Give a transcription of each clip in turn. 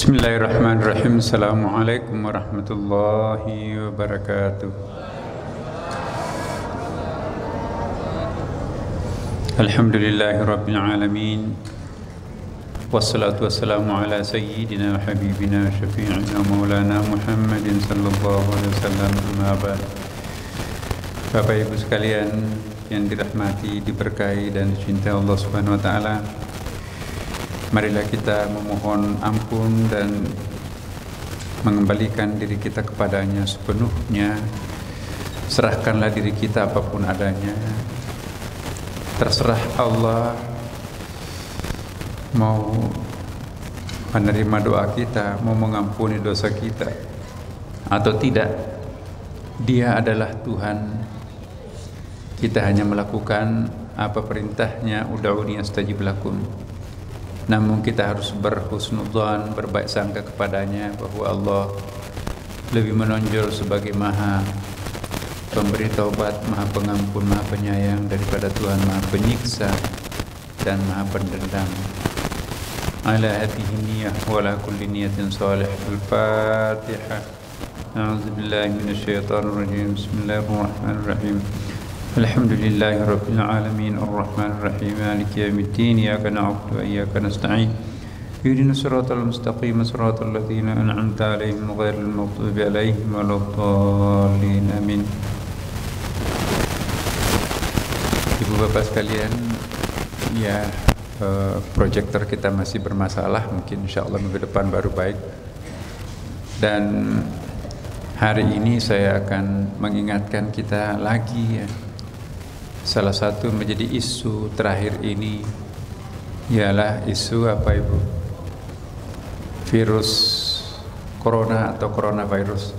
Bismillahirrahmanirrahim. Assalamualaikum warahmatullahi wabarakatuh. Alhamdulillahi rabbil alamin. Wassalatu wassalamu ala sayyidina wa habibina wa syafi'ina maulana Muhammadin sallallahu alaihi wasallam. Amma ba'd. Bapak Ibu sekalian yang dirahmati, diberkahi dan dicintai Allah Subhanahu wa taala, marilah kita memohon ampun dan mengembalikan diri kita kepadanya sepenuhnya. Serahkanlah diri kita apapun adanya. Terserah Allah mau menerima doa kita, mau mengampuni dosa kita atau tidak. Dia adalah Tuhan. Kita hanya melakukan apa perintahnya, ud'uni astajib lakum. Namun kita harus berhusnudzan, berbaik sangka kepadanya bahwa Allah lebih menonjol sebagai Maha Pemberi taubat, Maha Pengampun, Maha Penyayang daripada Tuhan Maha Penyiksa dan Maha Pendendam. Ala hadhihi niyyah wa ala kulli niyatin salih. Al-Fatihah. A'udzubillahi minasyaitonir rajim. Bismillahirrahmanirrahim. Alhamdulillahi rabbil alamin arrahmanir rahim maliki yaumiddin iyyaka na'budu wa iyyaka nasta'in ihdinas siratal mustaqim siratal ladzina an'amta 'alaihim ghairil maghdubi 'alaihim waladdallin amin. Ibu bapak sekalian, ya, proyektor kita masih bermasalah, mungkin insyaallah minggu depan baru baik. Dan hari ini saya akan mengingatkan kita lagi, ya, salah satu menjadi isu terakhir ini ialah isu apa Ibu? Virus corona atau coronavirus.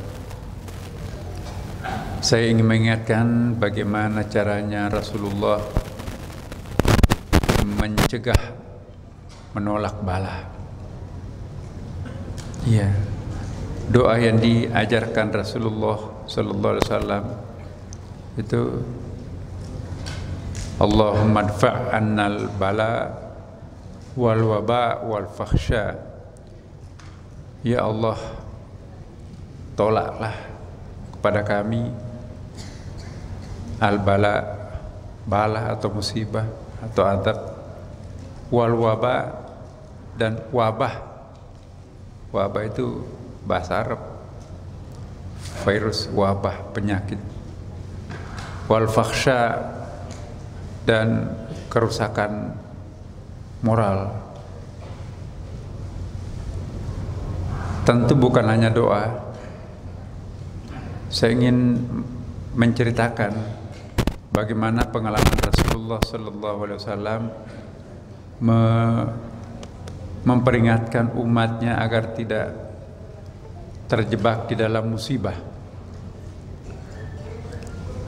Saya ingin mengingatkan bagaimana caranya Rasulullah mencegah, menolak bala. Iya. Doa yang diajarkan Rasulullah sallallahu alaihi wasallam itu Allahumma adfa' annal bala wal waba wal fakhsha. Ya Allah, tolaklah kepada kami al bala, bala atau musibah atau adab, wal waba dan wabah. Wabah itu bahasa Arab, virus, wabah, penyakit. Wal fakhsha dan kerusakan moral. Tentu bukan hanya doa. Saya ingin menceritakan bagaimana pengalaman Rasulullah sallallahu alaihi wasallam memperingatkan umatnya agar tidak terjebak di dalam musibah.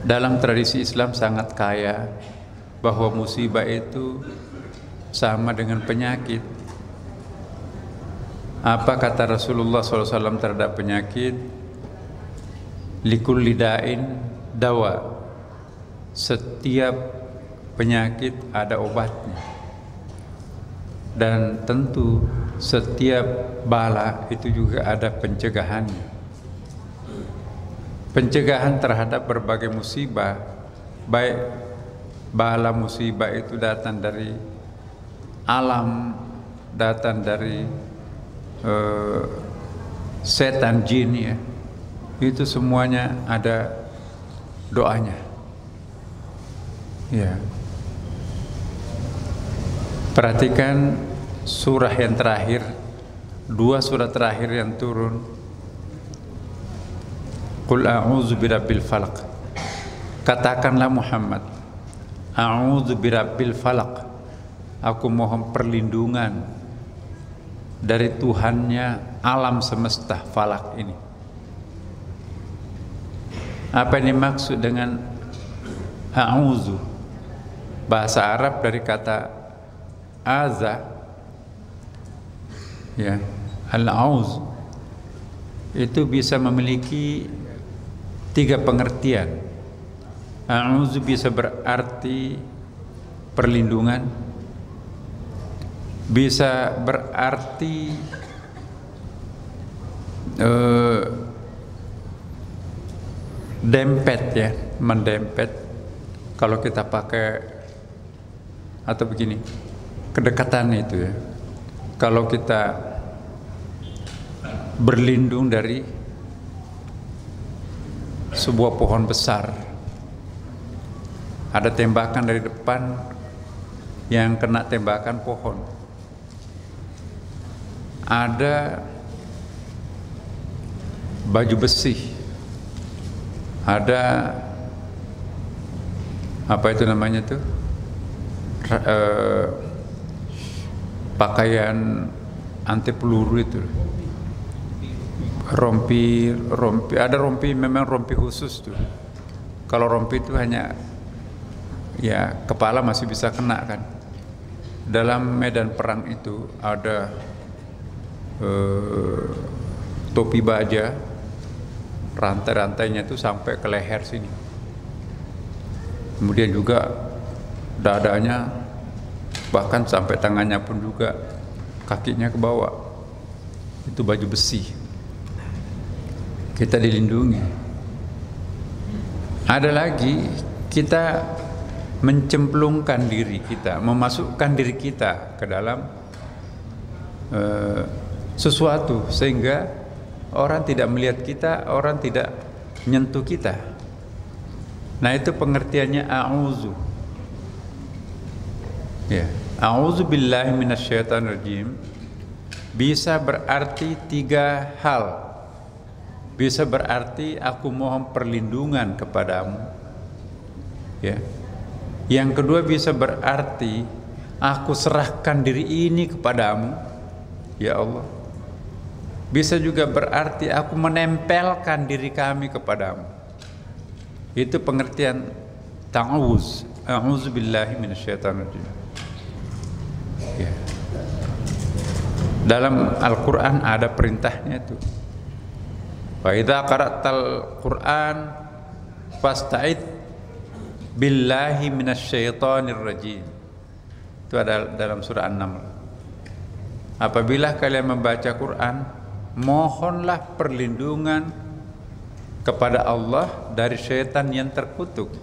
Dalam tradisi Islam sangat kaya bahwa musibah itu sama dengan penyakit. Apa kata Rasulullah SAW terhadap penyakit? Likulli da'in dawa. Setiap penyakit ada obatnya. Dan tentu setiap bala itu juga ada pencegahannya. Pencegahan terhadap berbagai musibah, baik bala musibah itu datang dari alam, datang dari setan, jin, ya, itu semuanya ada doanya, ya. Perhatikan surah yang terakhir, dua surah terakhir yang turun. Qul a'udzu birabbil falaq. Katakanlah Muhammad, a'udzu birabbil falaq. Aku mohon perlindungan dari Tuhannya alam semesta falak ini. Apa yang dimaksud dengan a'udzu? Bahasa Arab dari kata aza, ya, al-auz itu bisa memiliki tiga pengertian. A'udzu bisa berarti perlindungan, bisa berarti eh, dempet ya, mendempet. Kalau kita pakai atau begini, kedekatan itu ya. Kalau kita berlindung dari sebuah pohon besar, ada tembakan dari depan yang kena tembakan pohon, ada baju besi, ada apa itu namanya tuh, pakaian anti peluru itu, rompi, ada rompi, memang rompi khusus tuh. Kalau rompi itu hanya ya kepala masih bisa kena kan. Dalam medan perang itu ada topi baja, rantai-rantainya itu sampai ke leher sini. Kemudian juga dadanya, bahkan sampai tangannya pun juga, kakinya ke bawah. Itu baju besi. Kita dilindungi. Ada lagi, kita mencemplungkan diri kita, memasukkan diri kita ke dalam sesuatu sehingga orang tidak melihat kita, orang tidak menyentuh kita. Nah, itu pengertiannya a'udzu. Ya, a'udzu billahi minasyaitonir rajim bisa berarti 3 hal. Bisa berarti aku mohon perlindungan kepadamu. Ya. Yang kedua bisa berarti aku serahkan diri ini kepadamu, ya Allah. Bisa juga berarti aku menempelkan diri kami kepadamu. Itu pengertian ta'awuz. A'udzu billahi minasyaitonir rajim. Ya. Dalam Al-Qur'an ada perintahnya itu. Wa idza qara'tal Qur'an fasta'id billahi minasyaitonir rajim. Itu ada dalam surah An-Naml. Apabila kalian membaca Quran, mohonlah perlindungan kepada Allah dari syaitan yang terkutuk.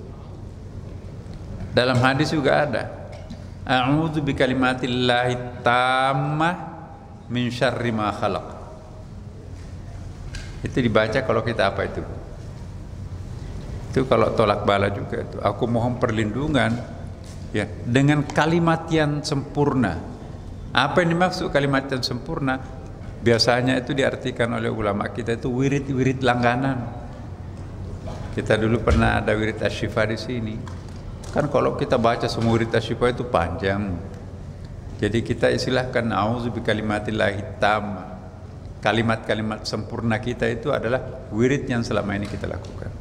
Dalam hadis juga ada, a'udzu bikalimatillahi tammah min syarri ma khalaq. Itu dibaca kalau kita apa itu? Itu kalau tolak bala juga itu. Aku mohon perlindungan ya dengan kalimat yang sempurna. Apa yang dimaksud kalimat yang sempurna? Biasanya itu diartikan oleh ulama kita itu wirid-wirid langganan. Kita dulu pernah ada wirid asy-syifa di sini. Kan kalau kita baca semua wirid asy-syifa itu panjang. Jadi kita istilahkan a'udzu bikalimatillahi tammah. Kalimat-kalimat sempurna kita itu adalah wirid yang selama ini kita lakukan.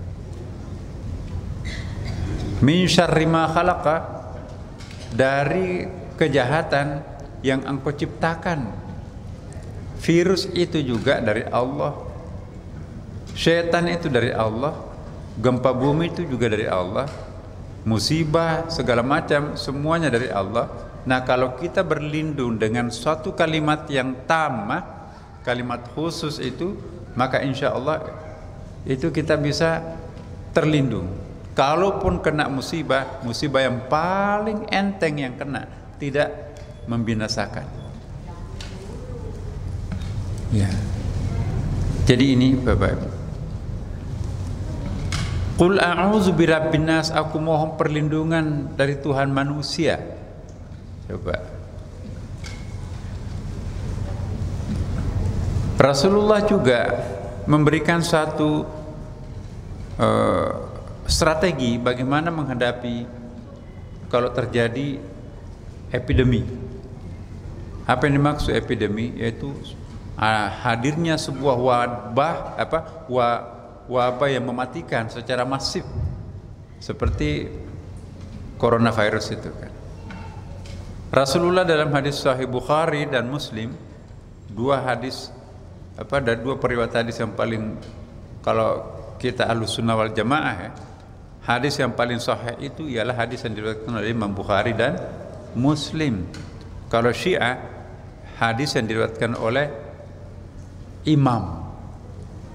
Min syarri ma khalaqa, dari kejahatan yang engkau ciptakan. Virus itu juga dari Allah, syaitan itu dari Allah, gempa bumi itu juga dari Allah, musibah segala macam semuanya dari Allah. Nah, kalau kita berlindung dengan suatu kalimat yang tammah, kalimat khusus itu, maka insya Allah itu kita bisa terlindung. Kalaupun kena musibah, musibah yang paling enteng yang kena, tidak membinasakan. Ya. Jadi ini Bapak Ibu. Qul a'udzu birabbin nas, aku mohon perlindungan dari Tuhan manusia. Coba. Rasulullah juga memberikan satu strategi bagaimana menghadapi kalau terjadi epidemi. Apa yang dimaksud epidemi? Yaitu hadirnya sebuah wabah yang mematikan secara masif seperti coronavirus itu kan. Rasulullah dalam hadis Sahih Bukhari dan Muslim, dua periwayat hadis yang paling, kalau kita Ahlussunnah wal Jamaah ya, hadis yang paling sahih itu ialah hadis yang diriwayatkan oleh Imam Bukhari dan Muslim. Kalau Syiah, hadis yang diriwayatkan oleh imam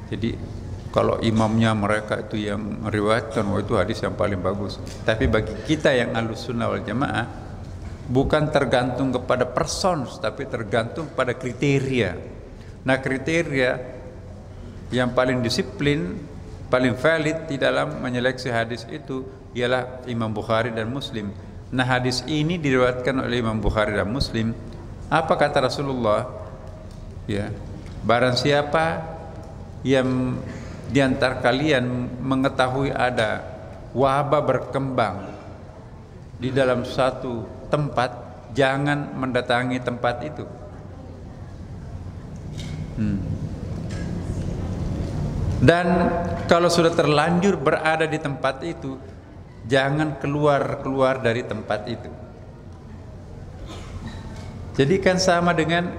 Jadi kalau imamnya mereka itu yang meriwayatkan, itu hadis yang paling bagus. Tapi bagi kita yang Ahlussunnah wal Jamaah, bukan tergantung kepada person, tapi tergantung pada kriteria. Nah, kriteria yang paling disiplin, paling valid di dalam menyeleksi hadis itu ialah Imam Bukhari dan Muslim. Nah, hadis ini diriwayatkan oleh Imam Bukhari dan Muslim. Apa kata Rasulullah? Ya, barang siapa yang di antara kalian mengetahui ada wabah berkembang di dalam satu tempat, jangan mendatangi tempat itu. Dan kalau sudah terlanjur berada di tempat itu, jangan keluar dari tempat itu. Jadi kan sama dengan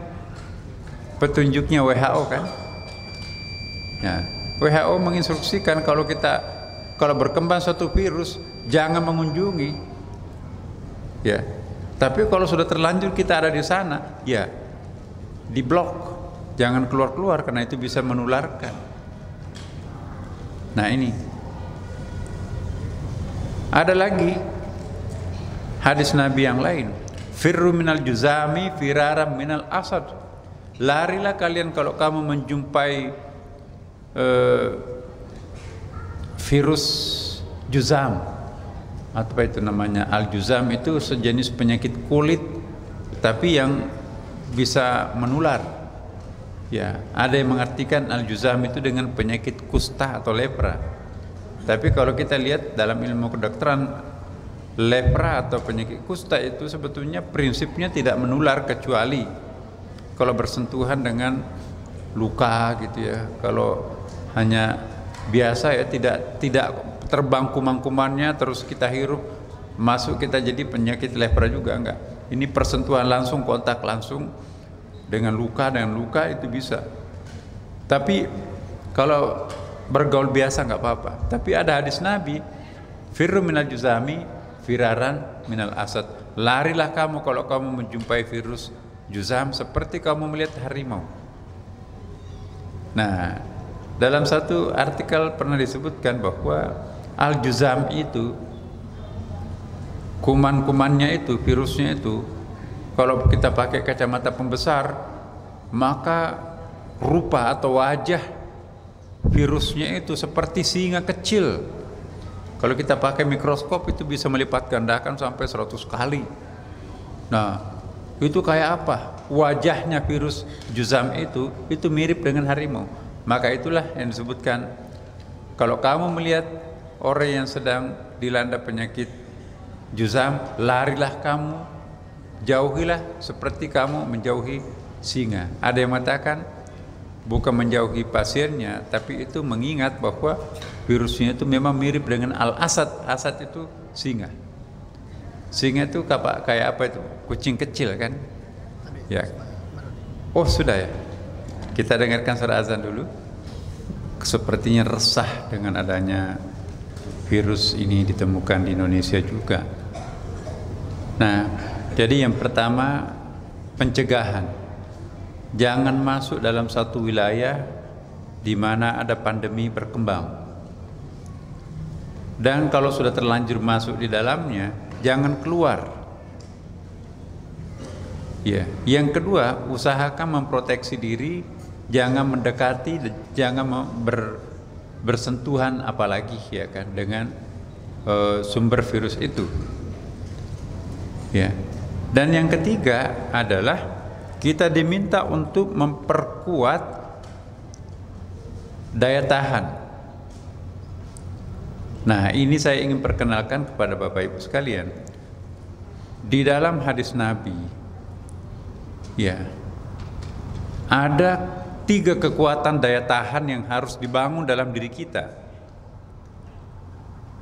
petunjuknya WHO kan? Ya, WHO menginstruksikan kalau berkembang suatu virus jangan mengunjungi. Ya. Tapi kalau sudah terlanjur kita ada di sana, ya diblok. Jangan keluar karena itu bisa menularkan. Nah, ini. Ada lagi hadis Nabi yang lain. Firru minal juzami firaram minal asad. Larilah kalian kalau kamu menjumpai virus juzam. Apa itu namanya? Al-juzam itu sejenis penyakit kulit tapi yang bisa menular. Ya, ada yang mengartikan al-juzam itu dengan penyakit kusta atau lepra. Tapi kalau kita lihat dalam ilmu kedokteran, lepra atau penyakit kusta itu sebetulnya prinsipnya tidak menular kecuali kalau bersentuhan dengan luka gitu ya. Kalau hanya biasa ya, tidak terbang kuman-kumannya terus kita hirup masuk kita jadi penyakit lepra juga enggak. Ini persentuhan langsung, kontak langsung dengan luka itu bisa. Tapi kalau bergaul biasa enggak apa-apa. Tapi ada hadis Nabi, firru minal juzami firaran minal asad. Larilah kamu kalau kamu menjumpai virus juzam seperti kamu melihat harimau. Nah, dalam satu artikel pernah disebutkan bahwa al-juzam itu kuman-kumannya itu, virusnya itu, kalau kita pakai kacamata pembesar, maka rupa atau wajah virusnya itu seperti singa kecil. Kalau kita pakai mikroskop itu bisa melipat gandakan sampai 100 kali. Nah, itu kayak apa? Wajahnya virus juzam itu mirip dengan harimau. Maka itulah yang disebutkan, kalau kamu melihat orang yang sedang dilanda penyakit juzam, larilah kamu, jauhilah seperti kamu menjauhi singa. Ada yang mengatakan bukan menjauhi pasiennya, tapi itu mengingat bahwa virusnya itu memang mirip dengan al-asad. Asad itu singa. Singa itu kayak apa itu? Kucing kecil kan? Ya. Oh, sudah ya. Kita dengarkan suara azan dulu. Sepertinya resah dengan adanya virus ini ditemukan di Indonesia juga. Nah, jadi yang pertama pencegahan. Jangan masuk dalam satu wilayah di mana ada pandemi berkembang. Dan kalau sudah terlanjur masuk di dalamnya, jangan keluar. Ya, yang kedua, usahakan memproteksi diri, jangan mendekati, jangan bersentuhan apalagi ya kan dengan sumber virus itu. Ya. Dan yang ketiga adalah kita diminta untuk memperkuat daya tahan. Nah, ini saya ingin perkenalkan kepada Bapak Ibu sekalian. Di dalam hadis Nabi, ya, ada 3 kekuatan daya tahan yang harus dibangun dalam diri kita.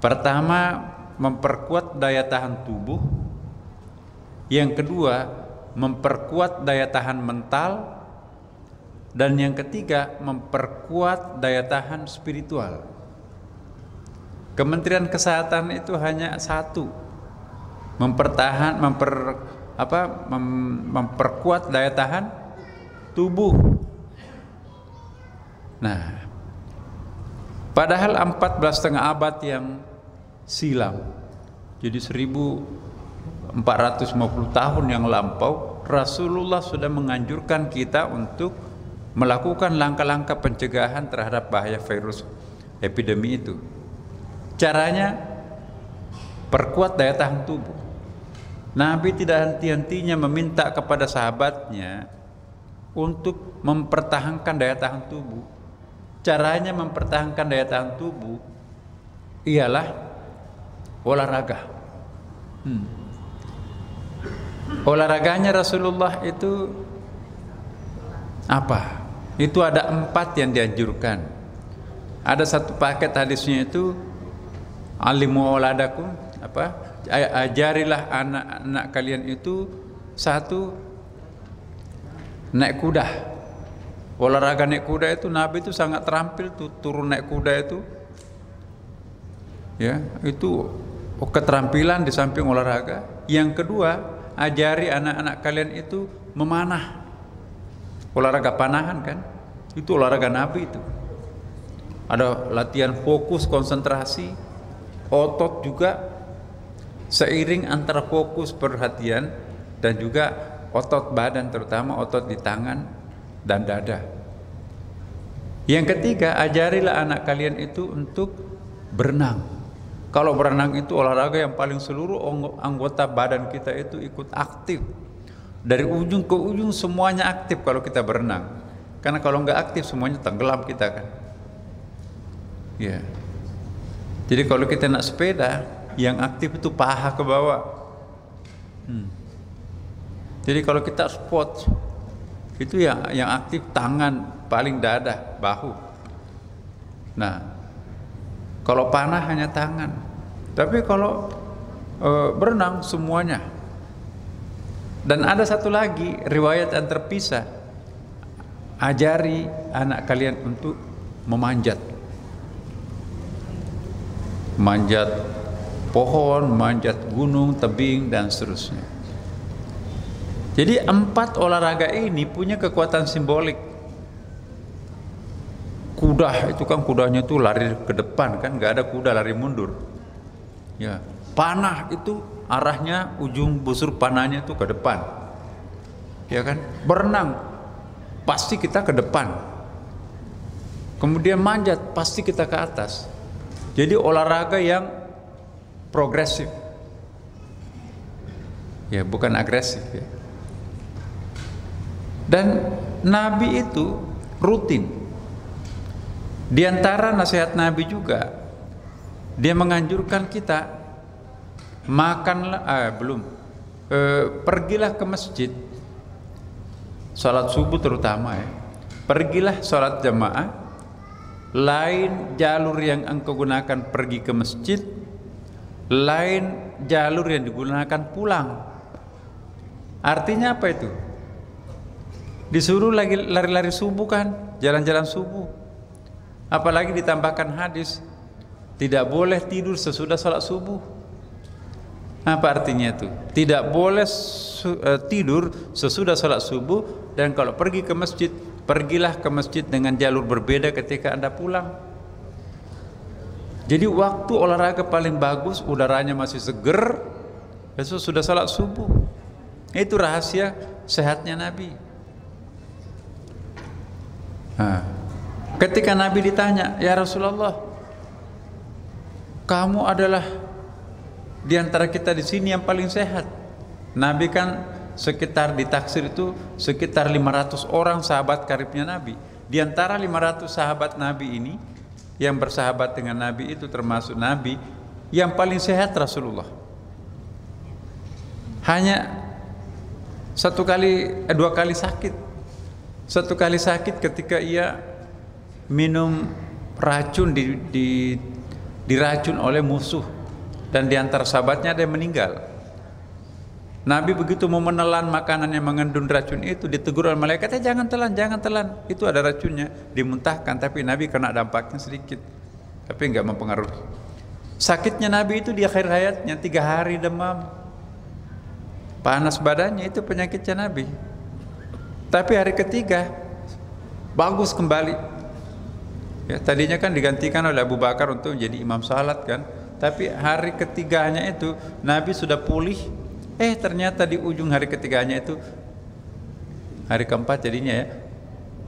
Pertama, memperkuat daya tahan tubuh. Yang kedua, memperkuat daya tahan mental. Dan yang ketiga, memperkuat daya tahan spiritual. Kementerian Kesehatan itu hanya satu, memperkuat daya tahan tubuh. Nah, Padahal 14,5 abad yang silam, jadi 1450 tahun yang lampau, Rasulullah sudah menganjurkan kita untuk melakukan langkah-langkah pencegahan terhadap bahaya virus epidemi itu. Caranya perkuat daya tahan tubuh. Nabi tidak henti-hentinya meminta kepada sahabatnya untuk mempertahankan daya tahan tubuh. Caranya mempertahankan daya tahan tubuh ialah olahraga. Olahraganya Rasulullah itu apa? Itu ada 4 yang dianjurkan. Ada satu paket hadisnya itu alimu auladakum, ajarilah anak-anak kalian itu, satu, naik kuda. Olahraga naik kuda itu Nabi itu sangat terampil tuh, turun naik kuda itu. Ya, itu keterampilan di samping olahraga. Yang kedua, ajari anak-anak kalian itu memanah. Olahraga panahan kan? Itu olahraga Nabi itu. Ada latihan fokus, konsentrasi, otot juga, seiring antara fokus perhatian dan juga otot badan, terutama otot di tangan dan dada. Yang ketiga, ajarilah anak kalian itu untuk berenang. Kalau berenang itu olahraga yang paling seluruh anggota badan kita itu ikut aktif. Dari ujung ke ujung semuanya aktif kalau kita berenang. Karena kalau nggak aktif semuanya tenggelam kita kan. Ya. Jadi kalau kita nak sepeda, yang aktif itu paha ke bawah. Jadi kalau kita sport, itu yang aktif tangan, paling dada, bahu. Nah, kalau panah hanya tangan. Tapi kalau berenang semuanya. Dan ada satu lagi riwayat yang terpisah. Ajari anak kalian untuk memanjat. Manjat pohon, manjat gunung, tebing dan seterusnya. Jadi 4 olahraga ini punya kekuatan simbolik. Kuda itu kan, kudanya itu lari ke depan kan, nggak ada kuda lari mundur. Ya, panah itu arahnya ujung busur panahnya itu ke depan. Ya kan? Berenang pasti kita ke depan. Kemudian manjat pasti kita ke atas. Jadi olahraga yang progresif. Ya, bukan agresif ya. Dan Nabi itu rutin. Di antara nasihat Nabi juga, dia menganjurkan kita pergilah ke masjid, sholat subuh terutama ya. Pergilah sholat jamaah, lain jalur yang engkau gunakan pergi ke masjid, lain jalur yang digunakan pulang. Artinya apa itu? Disuruh lagi lari-lari subuh kan, jalan-jalan subuh. Apalagi ditambahkan hadis, tidak boleh tidur sesudah sholat subuh. Apa artinya itu? Tidak boleh tidur sesudah sholat subuh, dan kalau pergi ke masjid, pergilah ke masjid dengan jalur berbeda ketika Anda pulang. Jadi waktu olahraga paling bagus, udaranya masih seger, besok sudah sholat subuh. Itu rahasia sehatnya Nabi. Nah, ketika Nabi ditanya, ya Rasulullah, kamu adalah di antara kita di sini yang paling sehat. Nabi kan sekitar ditaksir itu sekitar 500 orang sahabat karibnya Nabi. Di antara 500 sahabat Nabi ini, yang bersahabat dengan Nabi itu termasuk Nabi, yang paling sehat Rasulullah. Hanya 2 kali sakit. 1 kali sakit ketika ia minum racun, diracun oleh musuh, dan di antara sahabatnya ada yang meninggal. Nabi begitu mau menelan makanan yang mengandung racun itu, ditegur oleh malaikatnya, jangan telan, itu ada racunnya, dimuntahkan. Tapi Nabi kena dampaknya sedikit, tapi enggak mempengaruhi. Sakitnya Nabi itu di akhir hayatnya 3 hari demam, panas badannya, itu penyakitnya Nabi. Tapi hari ketiga bagus kembali. Ya, tadinya kan digantikan oleh Abu Bakar untuk menjadi imam salat kan. Tapi hari ketiganya itu Nabi sudah pulih. Ternyata di ujung hari ketiganya itu, hari keempat jadinya ya,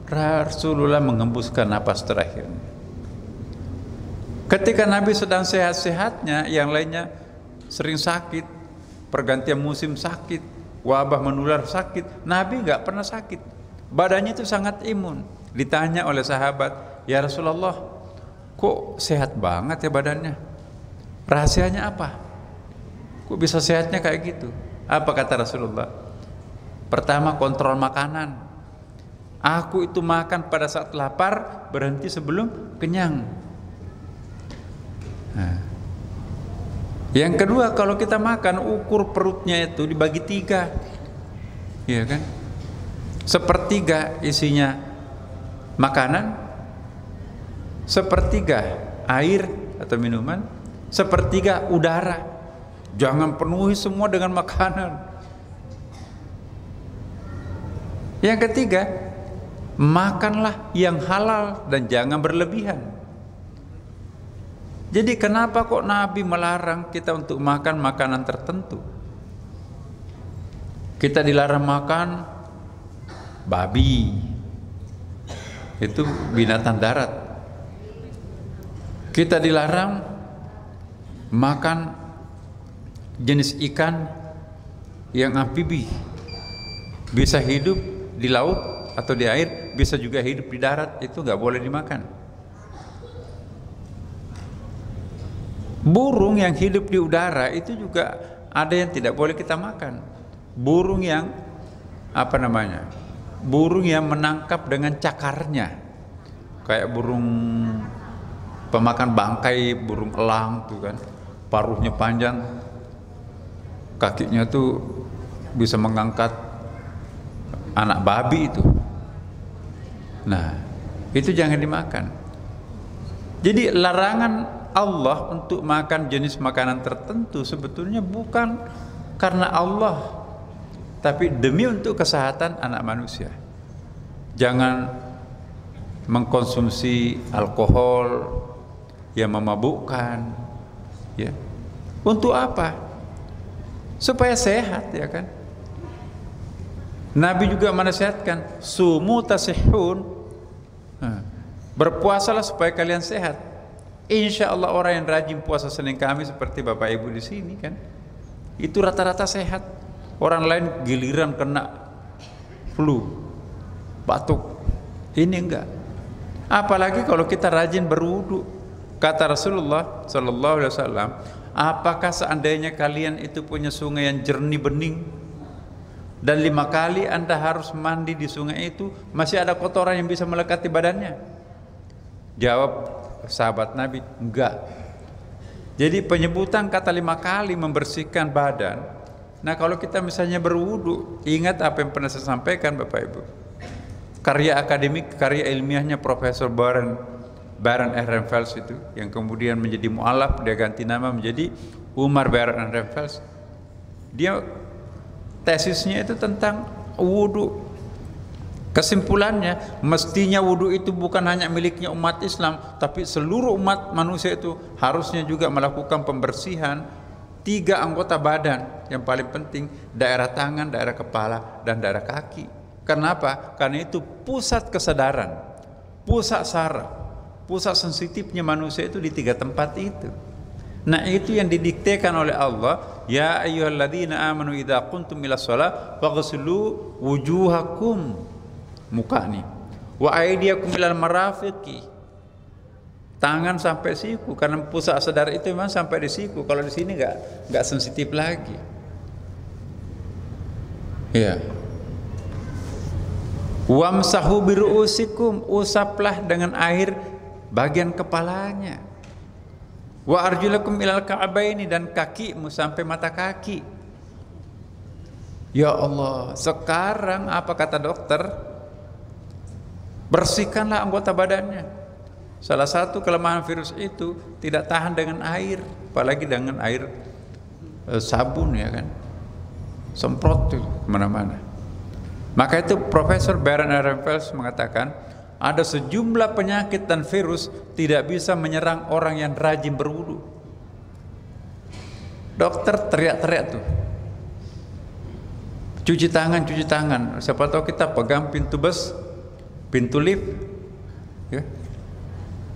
Rasulullah mengembuskan napas terakhir. Ketika Nabi sedang sehat-sehatnya, yang lainnya sering sakit, pergantian musim sakit, wabah menular sakit, Nabi nggak pernah sakit. Badannya itu sangat imun. Ditanya oleh sahabat, ya Rasulullah, kok sehat banget ya badannya? Rahasianya apa? Kok bisa sehatnya kayak gitu? Apa kata Rasulullah? Pertama, kontrol makanan. Aku itu makan pada saat lapar, berhenti sebelum kenyang. Nah. Yang kedua, kalau kita makan, ukur perutnya itu dibagi 3, ya kan? Sepertiga isinya makanan, sepertiga air atau minuman, sepertiga udara. Jangan penuhi semua dengan makanan. Yang ketiga, makanlah yang halal dan jangan berlebihan. Jadi kenapa kok Nabi melarang kita untuk makan makanan tertentu? Kita dilarang makan babi, itu binatang darat. Kita dilarang makan jenis ikan yang amfibi, bisa hidup di laut atau di air, bisa juga hidup di darat, itu nggak boleh dimakan. Burung yang hidup di udara itu juga ada yang tidak boleh kita makan. Burung yang burung yang menangkap dengan cakarnya, kayak burung pemakan bangkai, burung elang tuh kan, paruhnya panjang, kakinya tuh bisa mengangkat anak babi itu. Nah, itu jangan dimakan. Jadi larangan Allah untuk makan jenis makanan tertentu sebetulnya bukan karena Allah, tapi demi untuk kesehatan anak manusia. Jangan mengkonsumsi alkohol yang memabukkan, ya. Untuk apa? Supaya sehat, ya kan? Nabi juga menasihatkan, sumu tasihun, berpuasalah supaya kalian sehat. Insya Allah orang yang rajin puasa Senin Kamis seperti Bapak Ibu di sini kan, itu rata-rata sehat. Orang lain giliran kena flu, batuk, ini enggak. Apalagi kalau kita rajin berwudu. Kata Rasulullah Sallallahu Alaihi Wasallam, apakah seandainya kalian itu punya sungai yang jernih bening dan 5 kali Anda harus mandi di sungai itu, masih ada kotoran yang bisa melekati badannya? Jawab sahabat Nabi, enggak. Jadi penyebutan kata 5 kali membersihkan badan. Nah, kalau kita misalnya berwudu, ingat apa yang pernah saya sampaikan Bapak Ibu. Karya akademik, karya ilmiahnya Profesor Baron Ehrenfels itu, yang kemudian menjadi mu'alaf, dia ganti nama menjadi Umar Baron Ehrenfels. Dia tesisnya itu tentang wudu. Kesimpulannya, mestinya wudu itu bukan hanya miliknya umat Islam, tapi seluruh umat manusia itu harusnya juga melakukan pembersihan 3 anggota badan yang paling penting, daerah tangan, daerah kepala, dan daerah kaki. Kenapa? Karena itu pusat kesadaran, pusat saraf, pusat sensitifnya manusia itu di 3 tempat itu. Nah, itu yang didiktekan oleh Allah, ya ayyuhalladzina amanu idza qumtum ilas shalah faghsilu wujuhakum, muka nih, wa aydiyakum ilal marafiqi, tangan sampai siku, karena pusat sadar itu memang sampai di siku. Kalau di sini nggak sensitif lagi. Ya. Wamsahu biruusikum, usaplah dengan air bagian kepalanya. Wa arjulakum ilal ka'baini, dan kakimu sampai mata kaki. Ya Allah, sekarang apa kata dokter? Bersihkanlah anggota badannya. Salah satu kelemahan virus itu tidak tahan dengan air, apalagi dengan air sabun, ya kan, semprot tuh kemana-mana. Maka itu Profesor Baron Ehrenfels mengatakan, ada sejumlah penyakit dan virus tidak bisa menyerang orang yang rajin berwudu. Dokter teriak-teriak tuh, cuci tangan, cuci tangan. Siapa tahu kita pegang pintu bus, pintu lift,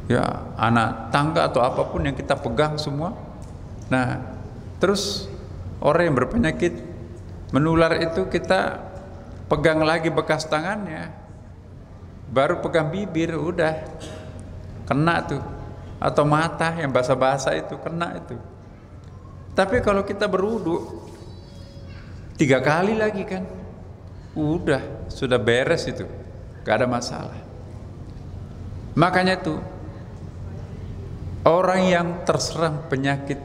ya anak tangga atau apapun yang kita pegang semua. Nah, terus orang yang berpenyakit menular itu kita pegang lagi bekas tangannya, baru pegang bibir, udah kena tuh. Atau mata yang basah-basah itu kena itu. Tapi kalau kita berwudu 3 kali lagi kan, udah sudah beres itu, gak ada masalah. Makanya itu orang yang terserang penyakit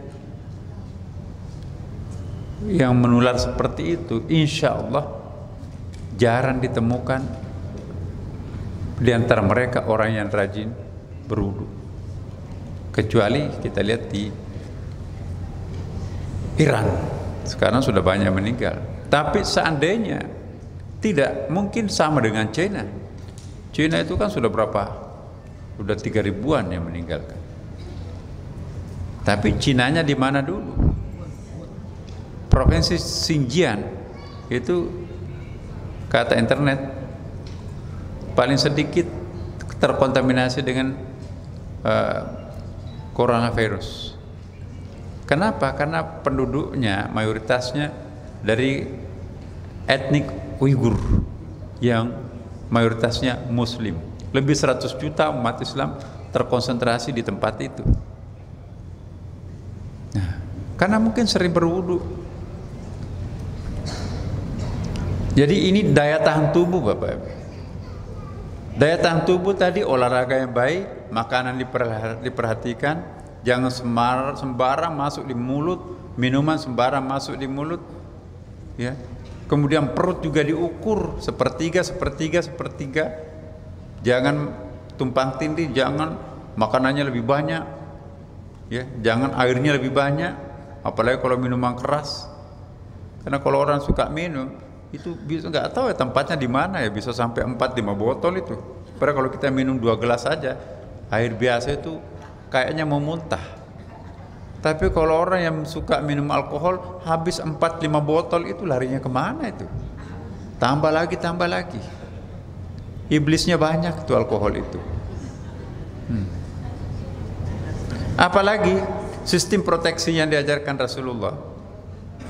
yang menular seperti itu, insya Allah jarang ditemukan di antara mereka orang yang rajin berwudu. Kecuali kita lihat di Iran, sekarang sudah banyak meninggal. Tapi seandainya tidak, mungkin sama dengan China. China itu kan sudah berapa? Sudah 3 ribuan yang meninggalkan. Tapi Cinanya di mana dulu? Provinsi Xinjiang itu kata internet paling sedikit terkontaminasi dengan coronavirus. Kenapa? Karena penduduknya mayoritasnya dari etnik Uighur yang mayoritasnya Muslim. Lebih 100 juta umat Islam terkonsentrasi di tempat itu. Nah, karena mungkin sering berwudu. Jadi ini daya tahan tubuh, Bapak Ibu. Daya tahan tubuh tadi olahraga yang baik, makanan diperhatikan. Jangan sembarang masuk di mulut, minuman sembarang masuk di mulut, ya. Kemudian perut juga diukur sepertiga. Jangan tumpang tindih, jangan makanannya lebih banyak, ya. Jangan airnya lebih banyak, apalagi kalau minuman keras. Karena kalau orang suka minum, itu bisa nggak tahu ya tempatnya di mana ya, bisa sampai 4-5 botol itu. Padahal kalau kita minum 2 gelas saja, air biasa itu kayaknya mau muntah. Tapi kalau orang yang suka minum alkohol habis 4-5 botol itu larinya kemana itu? Tambah lagi. Iblisnya banyak tuh alkohol itu. Apalagi sistem proteksi yang diajarkan Rasulullah.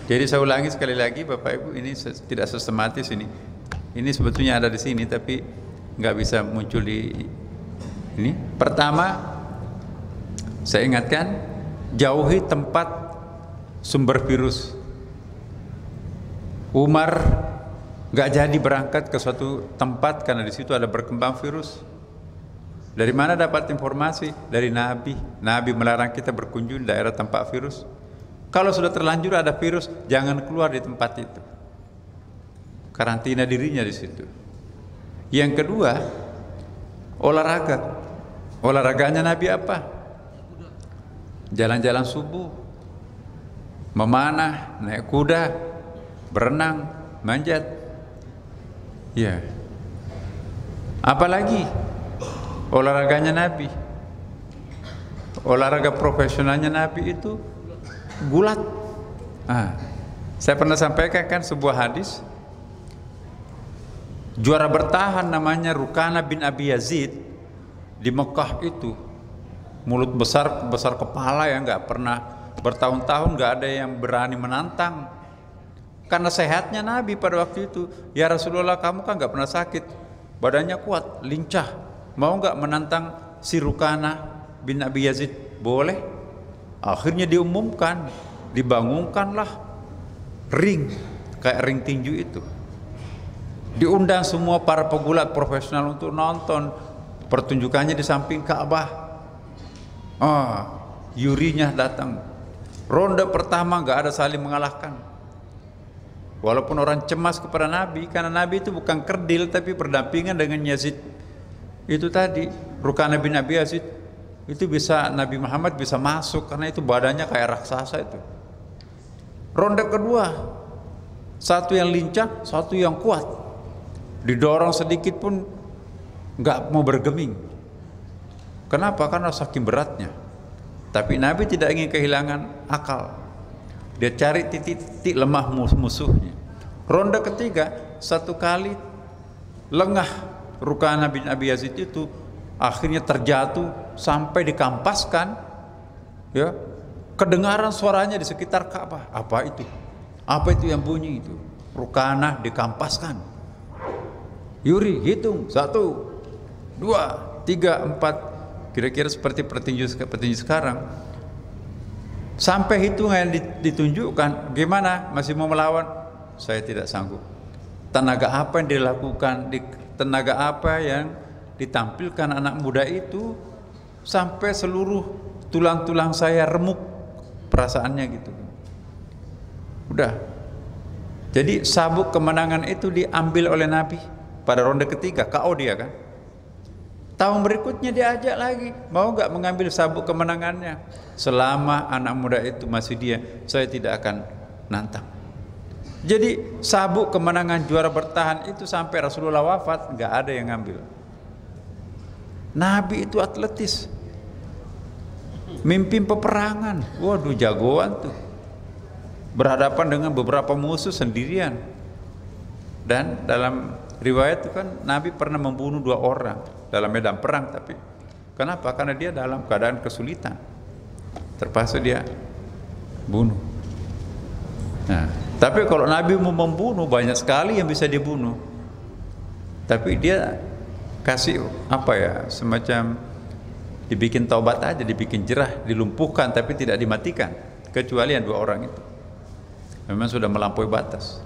Jadi saya ulangi sekali lagi Bapak Ibu, ini tidak sistematis ini. Ini sebetulnya ada di sini tapi nggak bisa muncul di ini. Pertama, saya ingatkan, jauhi tempat sumber virus. Umar gak jadi berangkat ke suatu tempat karena di situ ada berkembang virus. Dari mana dapat informasi? Dari Nabi. Nabi melarang kita berkunjung di daerah tempat virus. Kalau sudah terlanjur ada virus, jangan keluar di tempat itu. Karantina dirinya di situ. Yang kedua, olahraga. Olahraganya Nabi apa? Jalan-jalan subuh, memanah, naik kuda, berenang, manjat. Ya. Apalagi olahraganya Nabi. Olahraga profesionalnya Nabi itu gulat. Saya pernah sampaikan kan sebuah hadis. Juara bertahan namanya Rukana bin Abi Yazid di Mekah itu. Mulut besar kepala yang nggak pernah bertahun-tahun nggak ada yang berani menantang karena sehatnya Nabi pada waktu itu. Ya Rasulullah, kamu kan nggak pernah sakit, badannya kuat, lincah, mau nggak menantang si Rukana bin Abi Yazid? Boleh. Akhirnya diumumkan, dibangunkanlah ring kayak ring tinju itu, diundang semua para pegulat profesional untuk nonton. Pertunjukannya di samping Ka'bah. Yurinya datang. Ronde pertama gak ada saling mengalahkan. Walaupun orang cemas kepada Nabi, karena Nabi itu bukan kerdil tapi berdampingan dengan Yazid. Itu tadi Rukana bin Abi Yazid itu bisa, Nabi Muhammad bisa masuk karena itu badannya kayak raksasa itu. Ronde kedua, satu yang lincah, satu yang kuat. Didorong sedikit pun nggak mau bergeming. Kenapa? Karena saking beratnya. Tapi Nabi tidak ingin kehilangan akal. Dia cari titik-titik lemah musuhnya. Ronde ketiga, satu kali lengah Rukana bin Abi Yazid itu akhirnya terjatuh sampai dikampaskan, ya, kedengaran suaranya di sekitar Ka'bah. Apa itu? Apa itu yang bunyi itu? Rukana dikampaskan. Yuri hitung 1, 2, 3, 4, kira-kira seperti petinju sekarang. Sampai hitungan ditunjukkan, gimana? Masih mau melawan? Saya tidak sanggup. Tenaga apa yang dilakukan, tenaga apa yang ditampilkan anak muda itu, sampai seluruh tulang-tulang saya remuk perasaannya gitu. Udah. Jadi sabuk kemenangan itu diambil oleh Nabi pada ronde ketiga, KO dia kan. Tahun berikutnya diajak lagi, mau nggak mengambil sabuk kemenangannya? Selama anak muda itu masih dia, saya tidak akan nantang. Jadi sabuk kemenangan juara bertahan itu sampai Rasulullah wafat nggak ada yang ngambil. Nabi itu atletis, mimpin peperangan, waduh jagoan tuh, berhadapan dengan beberapa musuh sendirian. Dan dalam riwayat itu kan Nabi pernah membunuh 2 orang dalam medan perang. Tapi kenapa? Karena dia dalam keadaan kesulitan, terpaksa dia bunuh. Nah, tapi kalau Nabi mau membunuh, banyak sekali yang bisa dibunuh. Tapi dia kasih apa ya, semacam dibikin taubat aja, dibikin jerah, dilumpuhkan tapi tidak dimatikan, kecuali yang 2 orang itu memang sudah melampaui batas.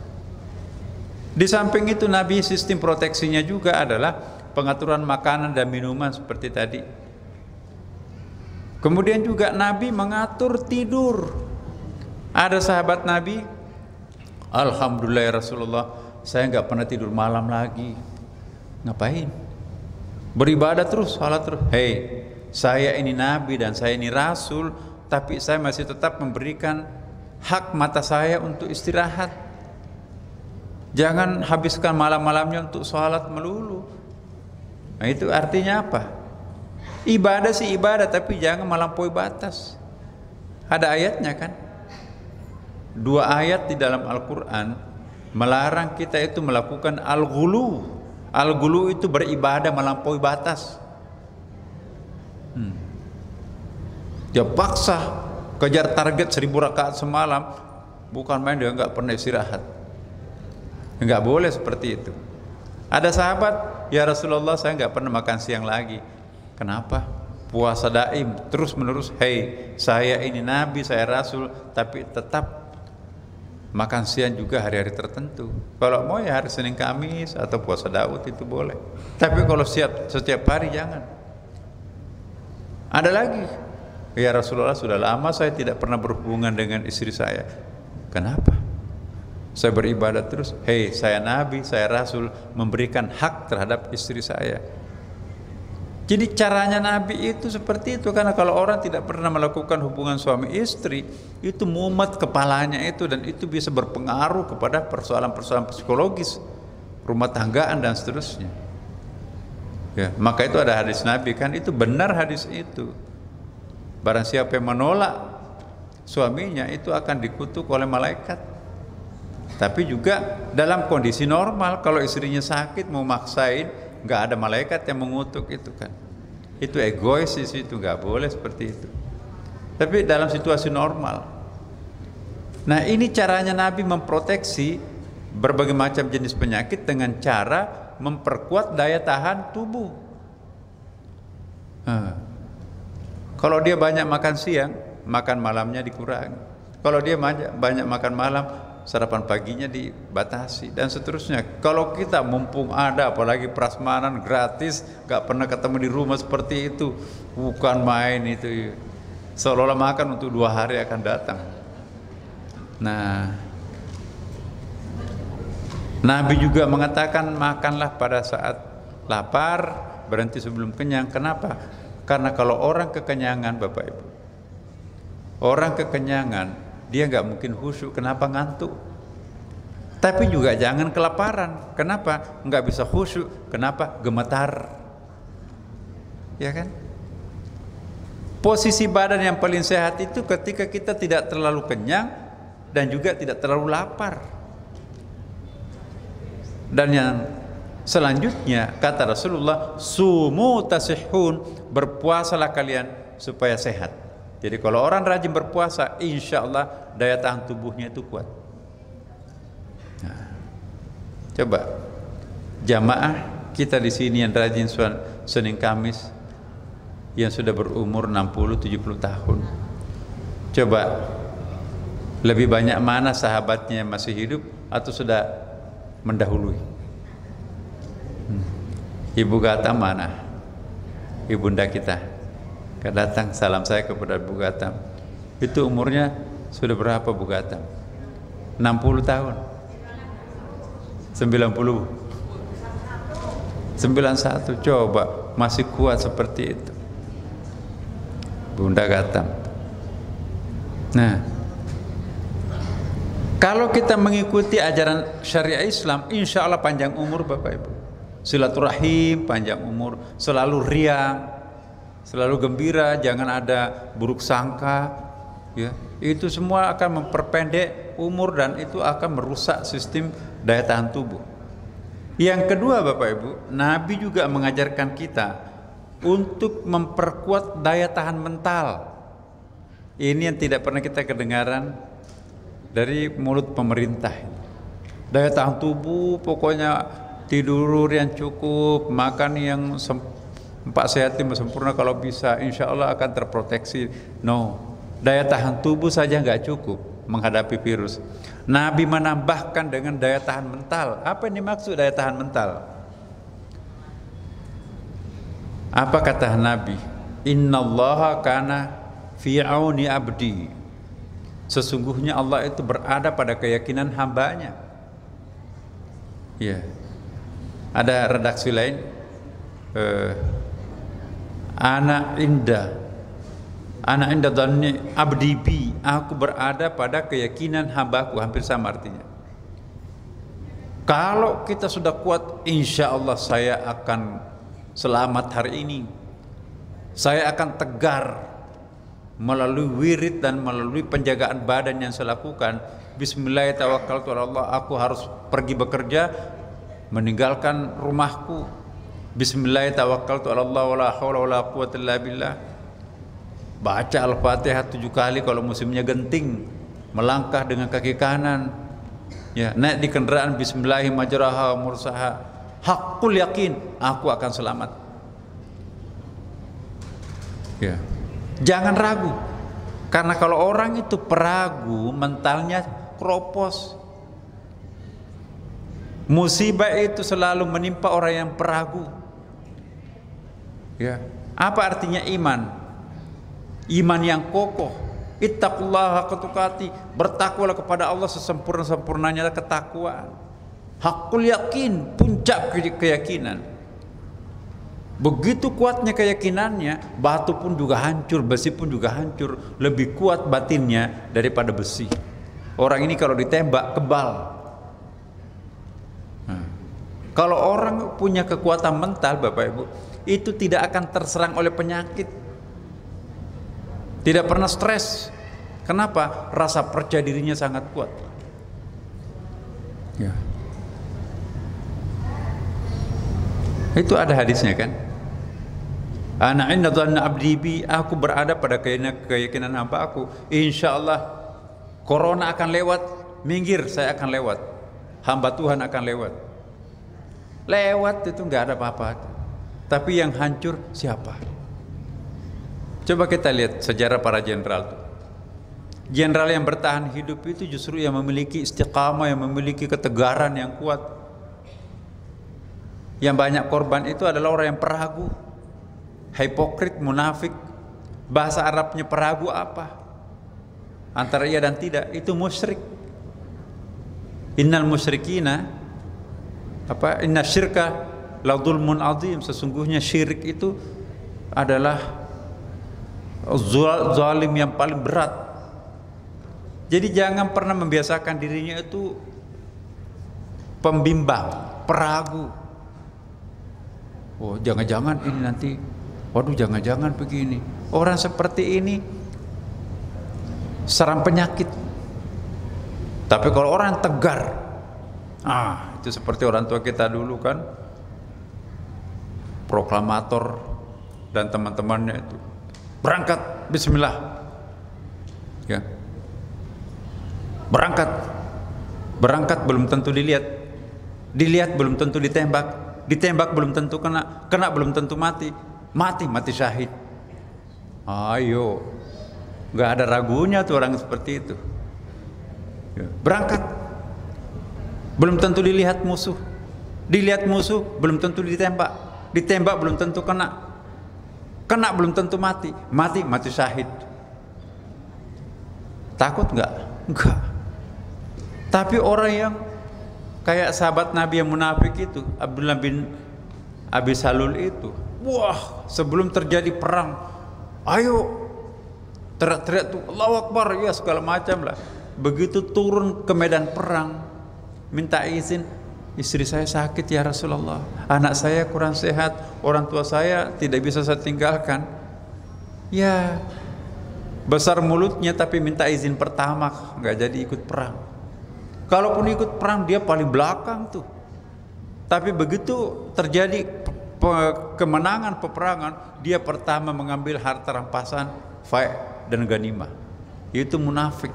Di samping itu Nabi sistem proteksinya juga adalah pengaturan makanan dan minuman seperti tadi. Kemudian juga Nabi mengatur tidur. Ada sahabat Nabi, alhamdulillah ya Rasulullah, saya nggak pernah tidur malam lagi. Ngapain? Beribadah terus, salat terus. Hei, saya ini Nabi dan saya ini Rasul, tapi saya masih tetap memberikan hak mata saya untuk istirahat. Jangan habiskan malam-malamnya untuk sholat melulu. Nah, itu artinya apa? Ibadah sih ibadah, tapi jangan melampaui batas. Ada ayatnya kan? 2 ayat di dalam Al-Quran melarang kita itu melakukan al-ghulu. Al-ghulu itu beribadah melampaui batas. Dia paksa kejar target 1000 rakaat semalam, bukan main, dia nggak pernah istirahat. Nggak boleh seperti itu. Ada sahabat, ya Rasulullah saya nggak pernah makan siang lagi. Kenapa? Puasa daim terus menerus. Hei, saya ini Nabi, saya Rasul, tapi tetap makan siang juga hari-hari tertentu. Kalau mau ya hari Senin Kamis atau puasa Daud itu boleh. Tapi kalau setiap hari jangan. Ada lagi, ya Rasulullah sudah lama saya tidak pernah berhubungan dengan istri saya. Kenapa? Saya beribadah terus. Hei, saya Nabi, saya Rasul, memberikan hak terhadap istri saya. Jadi caranya Nabi itu seperti itu. Karena kalau orang tidak pernah melakukan hubungan suami istri, itu mumet kepalanya itu, dan itu bisa berpengaruh kepada persoalan-persoalan psikologis, rumah tanggaan dan seterusnya. Ya, maka itu ada hadis Nabi kan, itu benar hadis itu. Barang siapa yang menolak suaminya itu akan dikutuk oleh malaikat. Tapi juga dalam kondisi normal, kalau istrinya sakit mau maksain, nggak ada malaikat yang mengutuk itu kan. Itu egois itu, nggak boleh seperti itu. Tapi dalam situasi normal. Nah, ini caranya Nabi memproteksi berbagai macam jenis penyakit dengan cara memperkuat daya tahan tubuh. Kalau dia banyak makan siang, makan malamnya dikurangi. Kalau dia banyak makan malam, sarapan paginya dibatasi dan seterusnya. Kalau kita mumpung ada, apalagi prasmanan gratis, gak pernah ketemu di rumah seperti itu, bukan main itu. Seolah-olah makan untuk 2 hari akan datang. Nah, Nabi juga mengatakan makanlah pada saat lapar, berhenti sebelum kenyang. Kenapa? Karena kalau orang kekenyangan, Bapak Ibu, orang kekenyangan dia nggak mungkin khusyuk. Kenapa? Ngantuk. Tapi juga jangan kelaparan. Kenapa? Nggak bisa khusyuk. Kenapa? Gemetar. ya kan? Posisi badan yang paling sehat itu ketika kita tidak terlalu kenyang dan juga tidak terlalu lapar. Dan yang selanjutnya kata Rasulullah, sumu tasihun, berpuasalah kalian supaya sehat. Jadi kalau orang rajin berpuasa, insya Allah daya tahan tubuhnya itu kuat. Nah, coba jamaah kita di sini yang rajin Senin Kamis, yang sudah berumur 60-70 tahun, coba lebih banyak mana sahabatnya yang masih hidup atau sudah mendahului? Ibu Gatam mana? Ibunda kita datang, salam saya kepada Bu Gatam. Itu umurnya sudah berapa Bu Gatam? 60 tahun, 90, 91, coba masih kuat seperti itu Bunda Gatam. Nah, kalau kita mengikuti ajaran syariah Islam, insya Allah panjang umur Bapak Ibu. Silaturahim, panjang umur, selalu riang, selalu gembira, jangan ada buruk sangka, ya. Itu semua akan memperpendek umur dan itu akan merusak sistem daya tahan tubuh. Yang kedua Bapak Ibu, Nabi juga mengajarkan kita untuk memperkuat daya tahan mental. Ini yang tidak pernah kita kedengaran dari mulut pemerintah. Daya tahan tubuh pokoknya tidur yang cukup, makan yang 4 sehat 5 sempurna kalau bisa, insya Allah akan terproteksi. No, daya tahan tubuh saja nggak cukup menghadapi virus. Nabi menambahkan dengan daya tahan mental. Apa yang dimaksud daya tahan mental? Apa kata Nabi? Innallaha kana fi auni abdi. Sesungguhnya Allah itu berada pada keyakinan hambanya. Ya. Ada redaksi lain, ana inda dhanni abdi bi, aku berada pada keyakinan hambaku, hampir sama artinya. Kalau kita sudah kuat, insya Allah saya akan selamat hari ini, saya akan tegar melalui wirid dan melalui penjagaan badan yang saya lakukan. Bismillahirrahmanirrahim, aku harus pergi bekerja, meninggalkan rumahku. Bismillahirrahmanirrahim, wala haula wala quwwata illa billah. Baca Al-Fatihah 7 kali kalau musimnya genting, melangkah dengan kaki kanan, ya, naik di kendaraan bismillahirrahmanirrahim majraha wa mursaha, haqqul yakin, aku akan selamat. Ya. Jangan ragu. Karena kalau orang itu peragu, mentalnya keropos. Musibah itu selalu menimpa orang yang peragu. Ya. Apa artinya iman? Iman yang kokoh. Ittaqullaha haqqa tuqatih, bertakwalah kepada Allah sesempurna-sempurnanya ketakwaan. Hakul yakin, puncak keyakinan. Begitu kuatnya keyakinannya, batu pun juga hancur, besi pun juga hancur. Lebih kuat batinnya daripada besi. Orang ini kalau ditembak kebal. Nah, kalau orang punya kekuatan mental Bapak Ibu, itu tidak akan terserang oleh penyakit, tidak pernah stres. Kenapa? Rasa percaya dirinya sangat kuat. Ya. Itu ada hadisnya kan? Ana inna dhanna abdi bi, aku berada pada keyakinan hamba aku. Insya Allah corona akan lewat, minggir saya akan lewat, hamba Tuhan akan lewat. Lewat itu nggak ada apa-apa. Tapi yang hancur siapa? Coba kita lihat sejarah para jenderal tuh. Jenderal yang bertahan hidup itu justru yang memiliki istiqamah, yang memiliki ketegaran yang kuat. Yang banyak korban itu adalah orang yang peragu, hipokrit, munafik. Bahasa Arabnya peragu apa? Antara iya dan tidak, itu musyrik. Innal musyrikina apa? Inna syirka la dzulmun azim. Sesungguhnya syirik itu adalah zalim yang paling berat. Jadi jangan pernah membiasakan dirinya itu pembimbang, peragu. Oh, jangan-jangan ini nanti Waduh, jangan-jangan begini. Orang seperti ini serang penyakit. Tapi kalau orang tegar, itu seperti orang tua kita dulu kan, proklamator dan teman-temannya itu, berangkat, bismillah, ya, berangkat belum tentu dilihat belum tentu ditembak belum tentu kena belum tentu mati syahid. Ayo, nggak ada ragunya tuh orang seperti itu. Ya, berangkat belum tentu dilihat musuh belum tentu ditembak belum tentu kena belum tentu mati syahid. Takut nggak? Enggak. Tapi orang yang kayak sahabat Nabi yang munafik itu, Abdullah bin Abi Salul itu, wah, sebelum terjadi perang, ayo teriak-teriak tuh, Allahu Akbar, ya segala macam lah. Begitu turun ke medan perang, minta izin, istri saya sakit ya Rasulullah, anak saya kurang sehat, orang tua saya tidak bisa saya tinggalkan. Ya, besar mulutnya tapi minta izin pertama, nggak jadi ikut perang. Kalaupun ikut perang dia paling belakang tuh. Tapi begitu terjadi kemenangan peperangan, dia pertama mengambil harta rampasan, fai' dan ganimah. Itu munafik.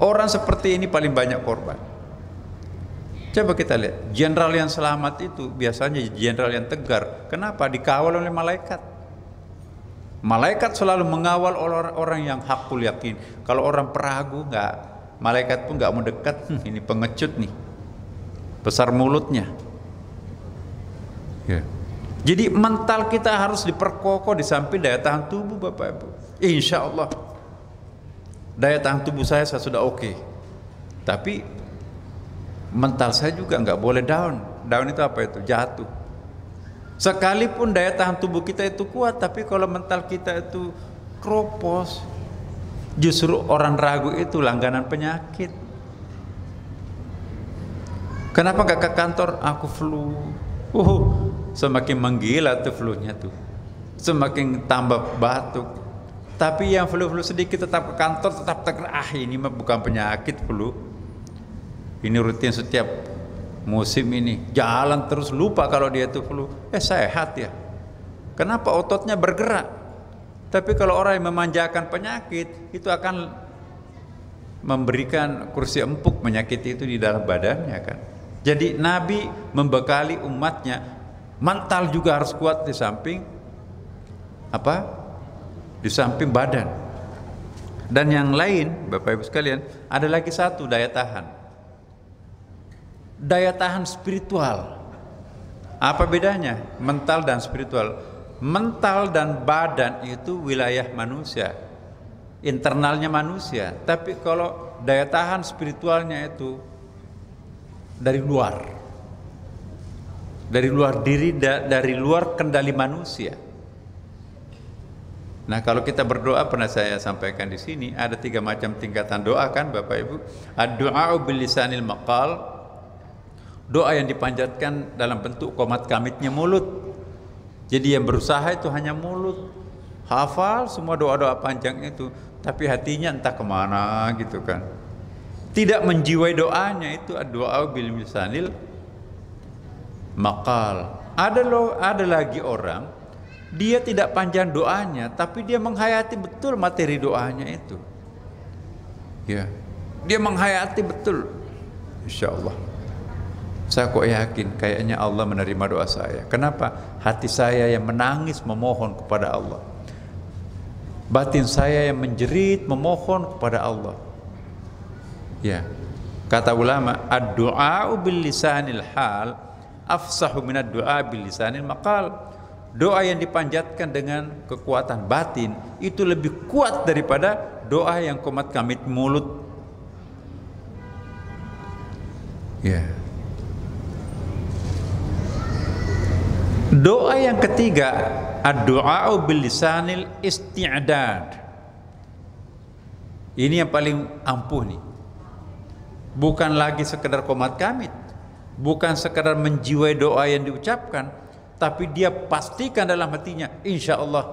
Orang seperti ini paling banyak korban. Coba kita lihat, jenderal yang selamat itu biasanya jenderal yang tegar. Kenapa? Dikawal oleh malaikat. Malaikat selalu mengawal orang-orang yang hakul yakin. Kalau orang peragu, enggak, malaikat pun enggak mau dekat. Ini pengecut nih, besar mulutnya. Ya. Jadi mental kita harus diperkokoh, di samping daya tahan tubuh, Bapak Ibu. Insya Allah daya tahan tubuh saya sudah oke. Tapi mental saya juga nggak boleh down. Down itu apa itu? Jatuh. Sekalipun daya tahan tubuh kita itu kuat, tapi kalau mental kita itu kropos, justru orang ragu itu langganan penyakit. Kenapa nggak ke kantor? Aku flu. Semakin menggila tuh flu-nya tuh, semakin tambah batuk. Tapi yang flu sedikit tetap ke kantor, tetap tegar. Ini mah bukan penyakit flu. Ini rutin setiap musim ini. Jalan terus, lupa kalau dia itu flu. Sehat ya. Kenapa? Ototnya bergerak. Tapi kalau orang yang memanjakan penyakit, itu akan memberikan kursi empuk penyakit itu di dalam badannya kan. Jadi Nabi membekali umatnya, mental juga harus kuat di samping apa? Di samping badan. Dan yang lain, Bapak Ibu sekalian, ada lagi satu, daya tahan. Daya tahan spiritual. Apa bedanya mental dan spiritual? Mental dan badan itu wilayah manusia, internalnya manusia. Tapi kalau daya tahan spiritualnya itu dari luar diri, dari luar kendali manusia. Nah, kalau kita berdoa, pernah saya sampaikan di sini, ada 3 macam tingkatan doa kan Bapak Ibu. Ad-du'a bil lisanil maqal, doa yang dipanjatkan dalam bentuk qomat kamitnya mulut. Jadi yang berusaha itu hanya mulut, hafal semua doa-doa panjang itu, tapi hatinya entah kemana gitu kan. Tidak menjiwai doanya, itu ad-du'a bil lisanil maqal. Ada lagi orang, dia tidak panjang doanya, tapi dia menghayati betul materi doanya itu. Ya, dia menghayati betul. Insya Allah, saya kok yakin kayaknya Allah menerima doa saya. Kenapa? Hati saya yang menangis memohon kepada Allah, batin saya yang menjerit memohon kepada Allah. Ya, kata ulama, ad-du'a bil lisanil hal afsahu min ad-du'a bil lisanil maqal. Doa yang dipanjatkan dengan kekuatan batin itu lebih kuat daripada doa yang qomat kamit mulut. Ya. Doa yang ketiga, ad-du'a bil lisanil isti'dad. Ini yang paling ampuh nih. Bukan lagi sekedar qomat kamit, bukan sekedar menjiwai doa yang diucapkan, tapi dia pastikan dalam hatinya, insya Allah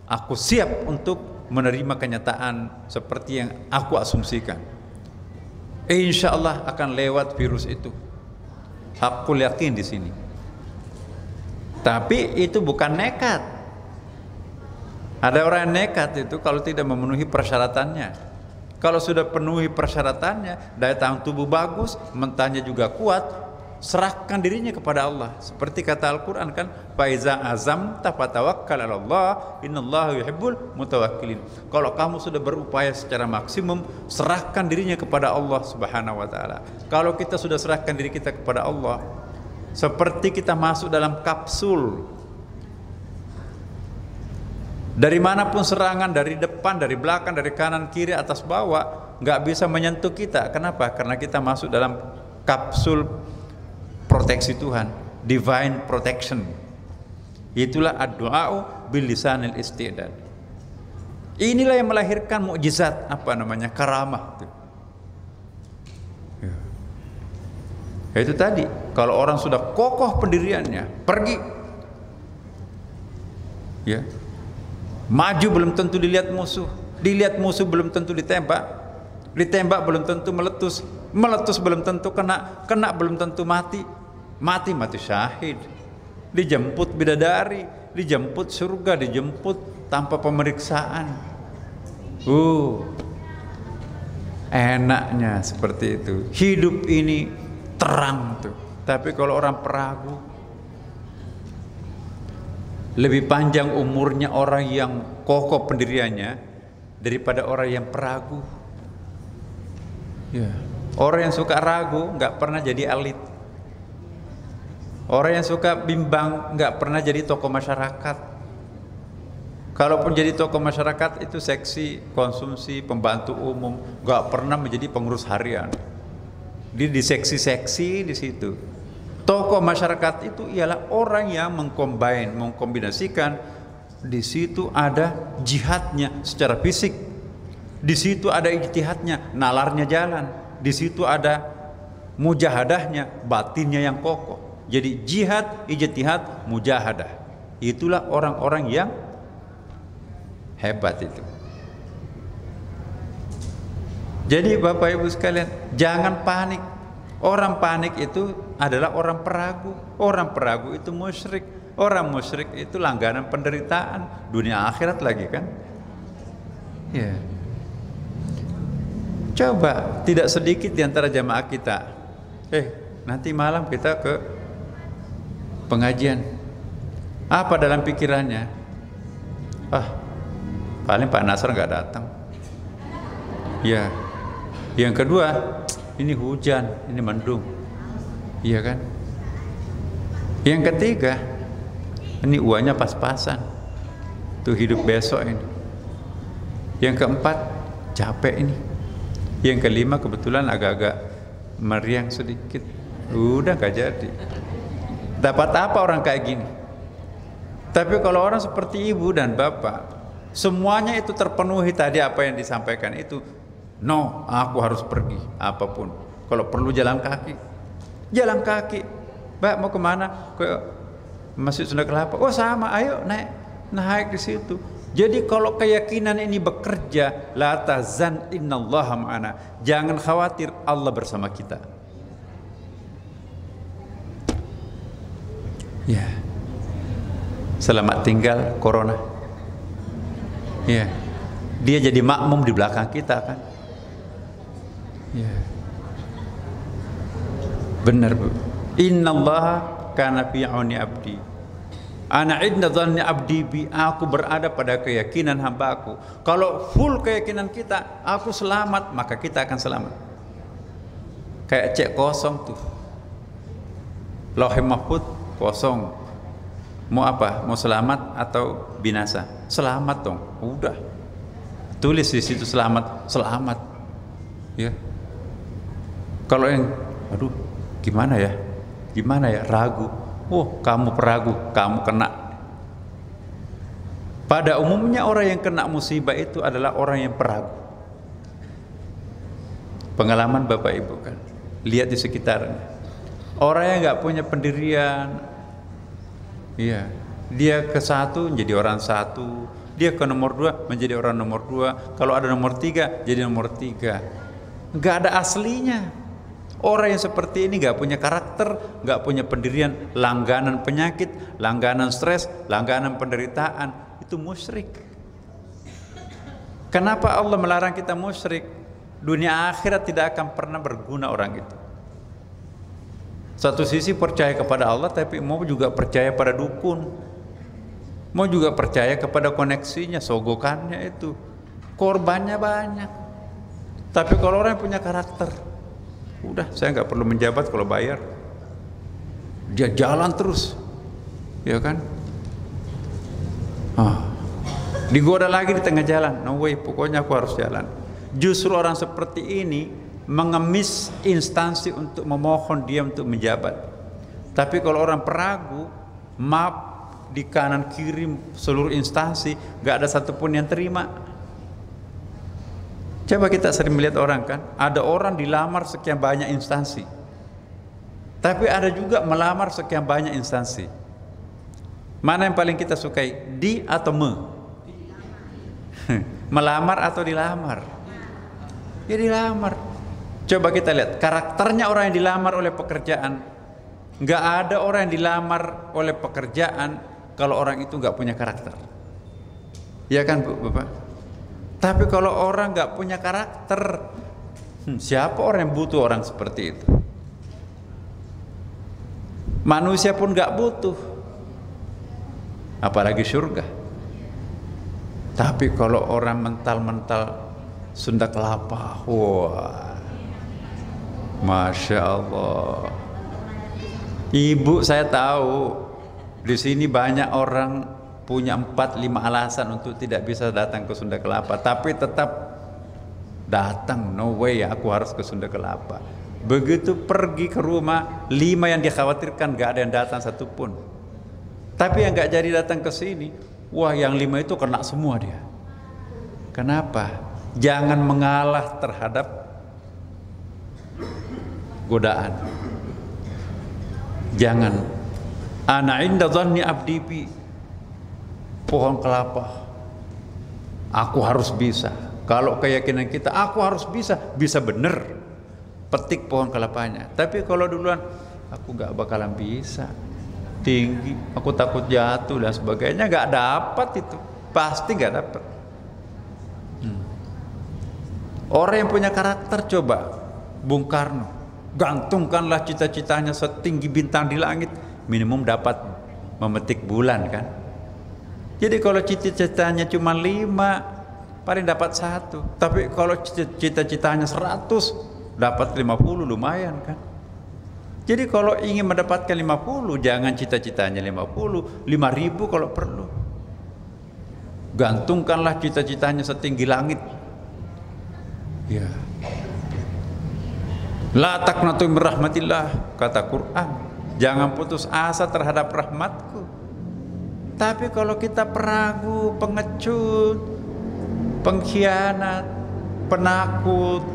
aku siap untuk menerima kenyataan seperti yang aku asumsikan. Insya Allah akan lewat virus itu. Aku yakin di sini. Tapi itu bukan nekat. Ada orang yang nekat itu kalau tidak memenuhi persyaratannya. Kalau sudah penuhi persyaratannya, daya tahan tubuh bagus, mentalnya juga kuat, serahkan dirinya kepada Allah. Seperti kata Al-Quran kan, faiza azamta fatawakkal 'ala Allah, innallaha yuhibbul mutawakkilin. Kalau kamu sudah berupaya secara maksimum, serahkan dirinya kepada Allah Subhanahu wa taala. Kalau kita sudah serahkan diri kita kepada Allah, seperti kita masuk dalam kapsul. Dari manapun serangan, dari depan, dari belakang, dari kanan, kiri, atas, bawah, nggak bisa menyentuh kita. Kenapa? Karena kita masuk dalam kapsul proteksi Tuhan, divine protection. Itulah ad-du'a'u bil lisanil istidad. Inilah yang melahirkan mukjizat, karamah. Ya. Itu tadi, kalau orang sudah kokoh pendiriannya, pergi. Ya. Maju belum tentu dilihat musuh belum tentu ditembak belum tentu meletus belum tentu kena belum tentu mati syahid, dijemput bidadari, dijemput surga, dijemput tanpa pemeriksaan. Enaknya seperti itu. Hidup ini terang tuh. Tapi kalau orang peragu, lebih panjang umurnya orang yang kokoh pendiriannya daripada orang yang peragu. Ya. Orang yang suka ragu nggak pernah jadi elit. Orang yang suka bimbang nggak pernah jadi tokoh masyarakat. Kalaupun jadi tokoh masyarakat itu seksi konsumsi, pembantu umum, nggak pernah menjadi pengurus harian. Dia di seksi-seksi di situ. Tokoh masyarakat itu ialah orang yang mengkombinasikan. Di situ ada jihadnya secara fisik, di situ ada ijtihadnya, nalarnya jalan, di situ ada mujahadahnya, batinnya yang kokoh. Jadi jihad, ijtihad, mujahadah. Itulah orang-orang yang hebat itu. Jadi Bapak Ibu sekalian, jangan panik. Orang panik itu adalah orang peragu. Orang peragu itu musyrik. Orang musyrik itu langganan penderitaan dunia akhirat lagi kan. Ya. Coba tidak sedikit di antara jamaah kita, nanti malam kita ke pengajian. Apa dalam pikirannya? Paling Pak Nasr nggak datang. Ya. Yang kedua, ini hujan, ini mendung. Iya kan? Yang ketiga, ini uangnya pas-pasan. Tuh hidup besok ini. Yang keempat, capek ini. Yang kelima kebetulan agak-agak meriang sedikit. Udah gak jadi. Dapat apa orang kayak gini? Tapi kalau orang seperti ibu dan bapak, semuanya itu terpenuhi tadi apa yang disampaikan itu. No, aku harus pergi apapun. Kalau perlu jalan kaki, jalan kaki. Mbak mau kemana? Ke Masjid Sunda Kelapa. Oh sama, ayo naik di situ. Jadi kalau keyakinan ini bekerja, la tahzan innallaha ma'ana. Jangan khawatir, Allah bersama kita. Ya. Selamat tinggal corona. Ya. Dia jadi makmum di belakang kita kan. Ya. Benar Bu. Innallaha kana fi auni abdi. Ana idna dhanni abdi bi, aku berada pada keyakinan hambaku. Kalau full keyakinan kita, aku selamat, maka kita akan selamat. Kayak cek kosong tuh. Lauh mahfuz kosong. Mau apa? Mau selamat atau binasa? Selamat dong. Udah. Tulis di situ selamat, selamat. Ya. Kalau yang aduh, gimana ya? Gimana ya? Ragu. Oh, kamu peragu, kamu kena. Pada umumnya orang yang kena musibah itu adalah orang yang peragu. Pengalaman Bapak Ibu kan, lihat di sekitarnya. Orang yang nggak punya pendirian, Iya, dia ke satu menjadi orang satu, dia ke nomor dua menjadi orang nomor dua. Kalau ada nomor tiga jadi nomor tiga. Nggak ada aslinya. Orang yang seperti ini nggak punya karakter, nggak punya pendirian, langganan penyakit, langganan stres, langganan penderitaan, itu musyrik. Kenapa Allah melarang kita musyrik? Dunia akhirat tidak akan pernah berguna orang itu. Satu sisi percaya kepada Allah, tapi mau juga percaya pada dukun, mau juga percaya kepada koneksinya, sogokannya itu, korbannya banyak. Tapi kalau orang yang punya karakter, udah, saya nggak perlu menjabat kalau bayar, dia jalan terus, ya kan? Digoda lagi di tengah jalan, no way, pokoknya aku harus jalan. Justru orang seperti ini mengemis instansi untuk memohon dia untuk menjabat. Tapi kalau orang peragu, map di kanan kiri seluruh instansi, nggak ada satupun yang terima. Coba kita sering melihat orang kan, ada orang dilamar sekian banyak instansi, tapi ada juga melamar sekian banyak instansi. Mana yang paling kita sukai, di atau me? Melamar atau dilamar? Ya dilamar. Coba kita lihat karakternya orang yang dilamar oleh pekerjaan. Nggak ada orang yang dilamar oleh pekerjaan kalau orang itu nggak punya karakter. Ya kan Bu, Bapak? Tapi kalau orang nggak punya karakter, siapa orang yang butuh orang seperti itu? Manusia pun nggak butuh, apalagi surga. Tapi kalau orang mental-mental Sunda Kelapa, wah, Masya Allah. Ibu, saya tahu di sini banyak orang punya 4-5 alasan untuk tidak bisa datang ke Sunda Kelapa, tapi tetap datang. No way, aku harus ke Sunda Kelapa. Begitu pergi ke rumah, 5 yang dikhawatirkan gak ada yang datang satupun. Tapi yang gak jadi datang ke sini, wah, yang 5 itu kena semua dia. Kenapa? Jangan mengalah terhadap godaan. Jangan. Ana inda dhanni abdi bi. Pohon kelapa, aku harus bisa. Kalau keyakinan kita, aku harus bisa, bisa bener petik pohon kelapanya. Tapi kalau duluan, aku gak bakalan bisa, tinggi, aku takut jatuh dan sebagainya, gak dapat itu, pasti gak dapat. Orang yang punya karakter, coba Bung Karno, gantungkanlah cita-citanya setinggi bintang di langit, minimum dapat memetik bulan kan. Jadi kalau cita-citanya cuma 5, paling dapat 1. Tapi kalau cita-citanya 100, dapat 50, lumayan kan. Jadi kalau ingin mendapatkan 50, jangan cita-citanya 50, 5.000 kalau perlu. Gantungkanlah cita-citanya setinggi langit. Ya. La taqnatu min rahmatillah, kata Quran. Jangan putus asa terhadap rahmatku. Tapi kalau kita peragu, pengecut, pengkhianat, penakut,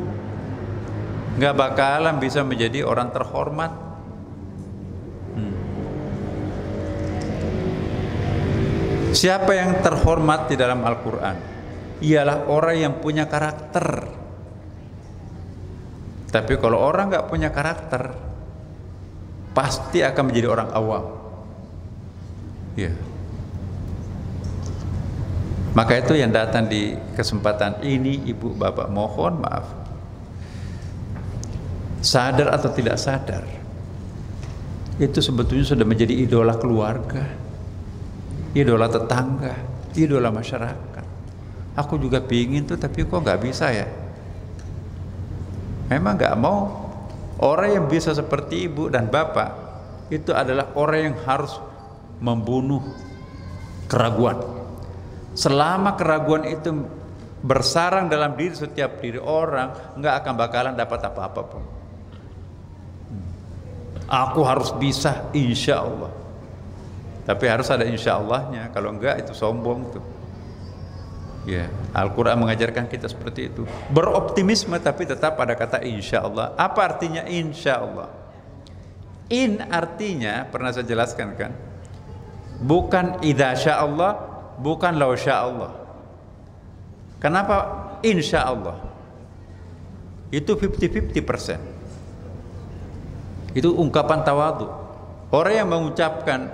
nggak bakalan bisa menjadi orang terhormat. Siapa yang terhormat di dalam Al-Quran? Ialah orang yang punya karakter. Tapi kalau orang nggak punya karakter, pasti akan menjadi orang awam. Ya. Maka itu yang datang di kesempatan ini, Ibu Bapak, mohon maaf, sadar atau tidak sadar, itu sebetulnya sudah menjadi idola keluarga, idola tetangga, idola masyarakat. Aku juga pingin tuh, tapi kok nggak bisa ya? Memang nggak mau. Orang yang bisa seperti Ibu dan Bapak itu adalah orang yang harus membunuh keraguan. Selama keraguan itu bersarang dalam diri setiap diri orang, nggak akan bakalan dapat apa-apa pun. Aku harus bisa, insya Allah. Tapi harus ada insya Allahnya. Kalau enggak, itu sombong tuh. Ya, Al-Quran mengajarkan kita seperti itu. Beroptimisme tapi tetap ada kata insya Allah. Apa artinya insya Allah? In artinya, pernah saya jelaskan kan, bukan idza sya'allah, bukan law sya'allah. Kenapa insya Allah? Itu 50-50%. Itu ungkapan tawadhu. Orang yang mengucapkan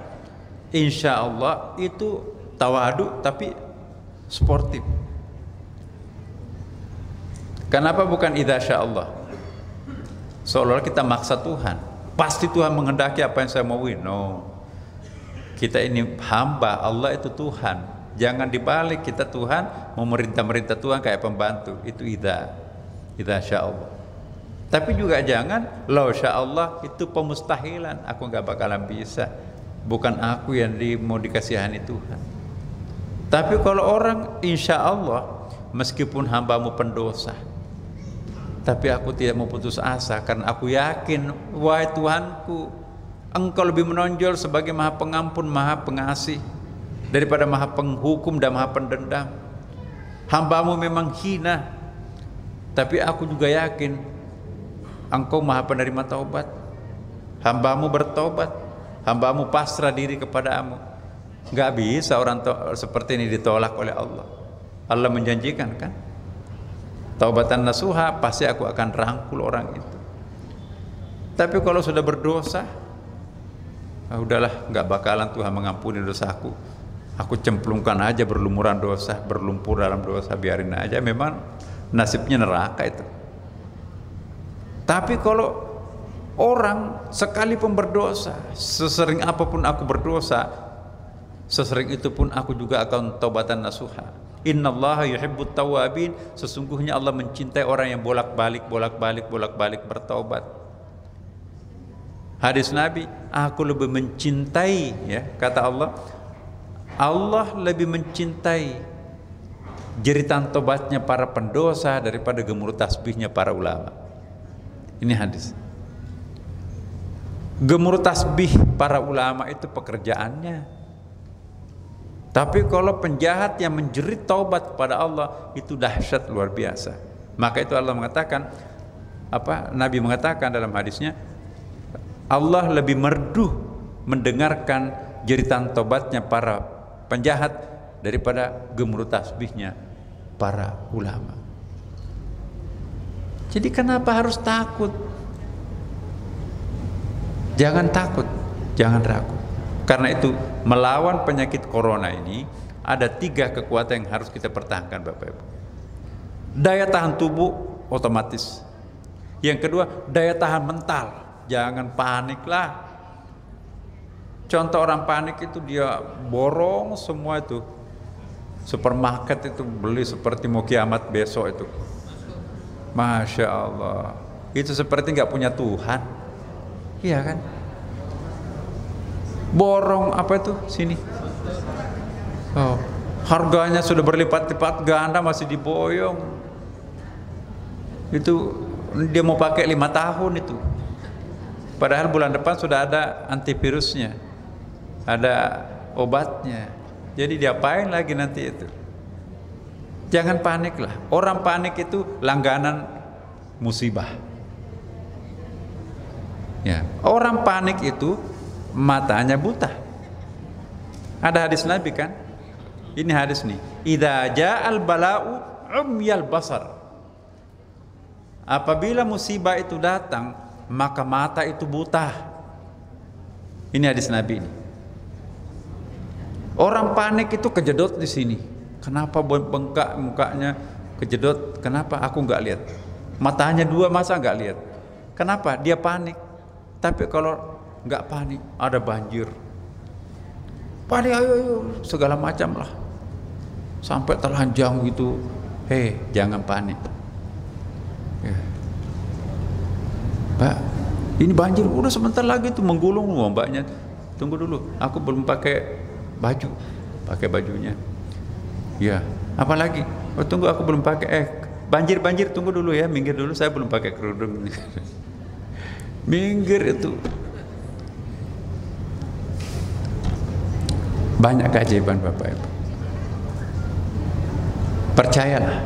insya Allah itu tawadhu tapi sportif. Kenapa bukan idza sya'allah? Seolah-olah kita maksa Tuhan. Pasti Tuhan menghendaki apa yang saya mauin. No. Kita ini hamba, Allah itu Tuhan. Jangan dibalik, kita Tuhan, memerintah Tuhan kayak pembantu. Itu idza sya'allah. Tapi juga jangan law sya'allah, itu pemustahilan. Aku nggak bakalan bisa. Bukan aku yang mau dikasihani Tuhan. Tapi kalau orang insya Allah, meskipun hambamu pendosa, tapi aku tidak mau putus asa karena aku yakin, wahai Tuhanku, Engkau lebih menonjol sebagai Maha Pengampun, Maha Pengasih daripada Maha Penghukum dan Maha Pendendam. Hambamu memang hina, tapi aku juga yakin Engkau Maha Penerima taubat. Hambamu bertobat, hambamu pasrah diri kepadamu. Gak bisa orang seperti ini ditolak oleh Allah. Allah menjanjikan kan, taubatan nasuha, pasti aku akan rangkul orang itu. Tapi kalau sudah berdosa, udahlah, nggak bakalan Tuhan mengampuni dosaku. Aku cemplungkan aja berlumuran dosa, berlumpur dalam dosa, biarin aja. Memang nasibnya neraka itu. Tapi kalau orang sekalipun berdosa, sesering apapun aku berdosa, sesering itu pun aku juga akan taubatan nasuha. Innallaha yuhibbut tawwabin, sesungguhnya Allah mencintai orang yang bolak-balik bertaubat. Hadis Nabi, aku lebih mencintai, ya, kata Allah, Allah lebih mencintai jeritan tobatnya para pendosa daripada gemuruh tasbihnya para ulama. Ini hadis. Gemuruh tasbih para ulama itu pekerjaannya. Tapi kalau penjahat yang menjerit taubat kepada Allah, itu dahsyat luar biasa. Maka itu Allah mengatakan, Nabi mengatakan dalam hadisnya, Allah lebih merdu mendengarkan jeritan taubatnya para penjahat daripada gemuruh tasbihnya para ulama. Jadi kenapa harus takut? Jangan takut, jangan ragu. Karena itu melawan penyakit corona ini ada 3 kekuatan yang harus kita pertahankan, Bapak Ibu. Daya tahan tubuh otomatis. Yang kedua, daya tahan mental. Jangan panik lah. Contoh orang panik itu dia borong semua itu. Supermarket itu beli seperti mau kiamat besok itu. Masya Allah. Itu seperti nggak punya Tuhan. Iya kan? Borong apa itu sini? Oh, harganya sudah berlipat-lipat ganda masih diboyong. Itu dia mau pakai 5 tahun itu. Padahal bulan depan sudah ada antivirusnya, ada obatnya. Jadi diapain lagi nanti itu? Jangan panik lah. Orang panik itu langganan musibah. Ya, orang panik itu matanya buta. Ada hadis Nabi kan? Ini hadis nih. Idza ja'al bala'u umyal basar. Apabila musibah itu datang, maka mata itu buta. Ini hadis Nabi ini. Orang panik itu kejedot di sini. Kenapa bengkak mukanya, kejedot? Kenapa aku nggak lihat? Matanya 2 masa nggak lihat? Kenapa? Dia panik. Tapi kalau nggak panik, ada banjir, panik, ayo segala macam lah, sampai telanjang gitu. Jangan panik ya. Pak, ini banjir udah sebentar lagi tuh menggulung mbaknya. Tunggu dulu, aku belum pakai baju. Pakai bajunya ya. Apalagi? Oh tunggu, aku belum pakai. Banjir, tunggu dulu ya, minggir dulu, saya belum pakai kerudung. Minggir itu. Banyak keajaiban Bapak Ibu. Percayalah,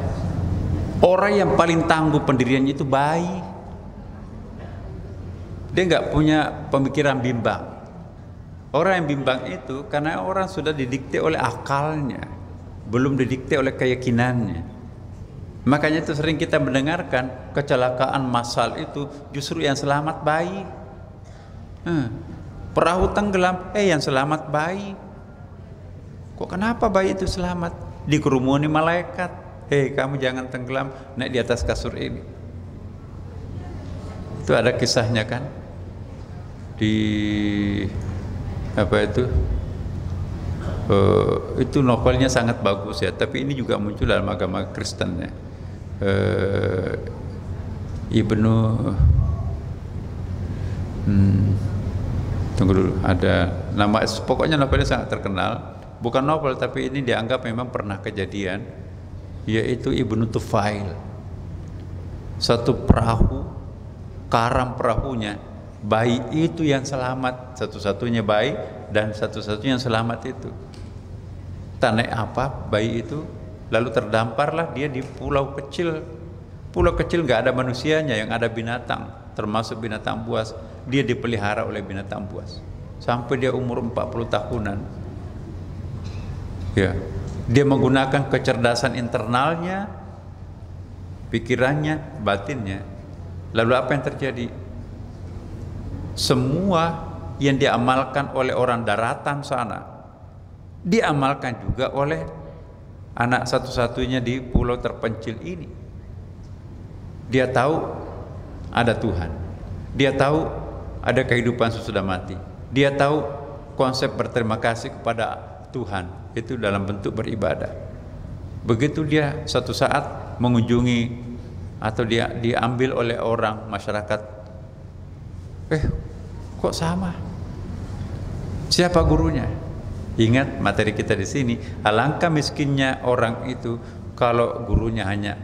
orang yang paling tangguh pendiriannya itu bayi. Dia nggak punya pemikiran bimbang. Orang yang bimbang itu karena orang sudah didikte oleh akalnya, belum didikte oleh keyakinannya. Makanya itu sering kita mendengarkan kecelakaan massal itu justru yang selamat bayi. Perahu tenggelam, yang selamat bayi. Kok kenapa bayi itu selamat? Dikerumuni malaikat. Kamu jangan tenggelam, naik di atas kasur ini. Itu ada kisahnya kan? Di apa itu novelnya sangat bagus ya, tapi ini juga muncul dalam agama Kristen ya. Ibnu tunggu dulu, ada nama, pokoknya novelnya sangat terkenal, bukan novel tapi ini dianggap memang pernah kejadian, yaitu Ibnu Tufail. Satu perahu, karam perahunya, bayi itu yang selamat, satu-satunya bayi dan satu-satunya yang selamat itu. Tanah apa bayi itu, lalu terdamparlah dia di pulau kecil. Pulau kecil nggak ada manusianya, yang ada binatang, termasuk binatang buas. Dia dipelihara oleh binatang buas sampai dia umur 40 tahunan. Ya, dia menggunakan kecerdasan internalnya, pikirannya, batinnya. Lalu apa yang terjadi? Semua yang diamalkan oleh orang daratan sana diamalkan juga oleh anak satu-satunya di pulau terpencil ini. Dia tahu ada Tuhan, dia tahu ada kehidupan sesudah mati, dia tahu konsep berterima kasih kepada Tuhan itu dalam bentuk beribadah. Begitu dia suatu saat mengunjungi atau dia diambil oleh orang masyarakat, kok sama? Siapa gurunya? Ingat materi kita di sini, alangkah miskinnya orang itu kalau gurunya hanya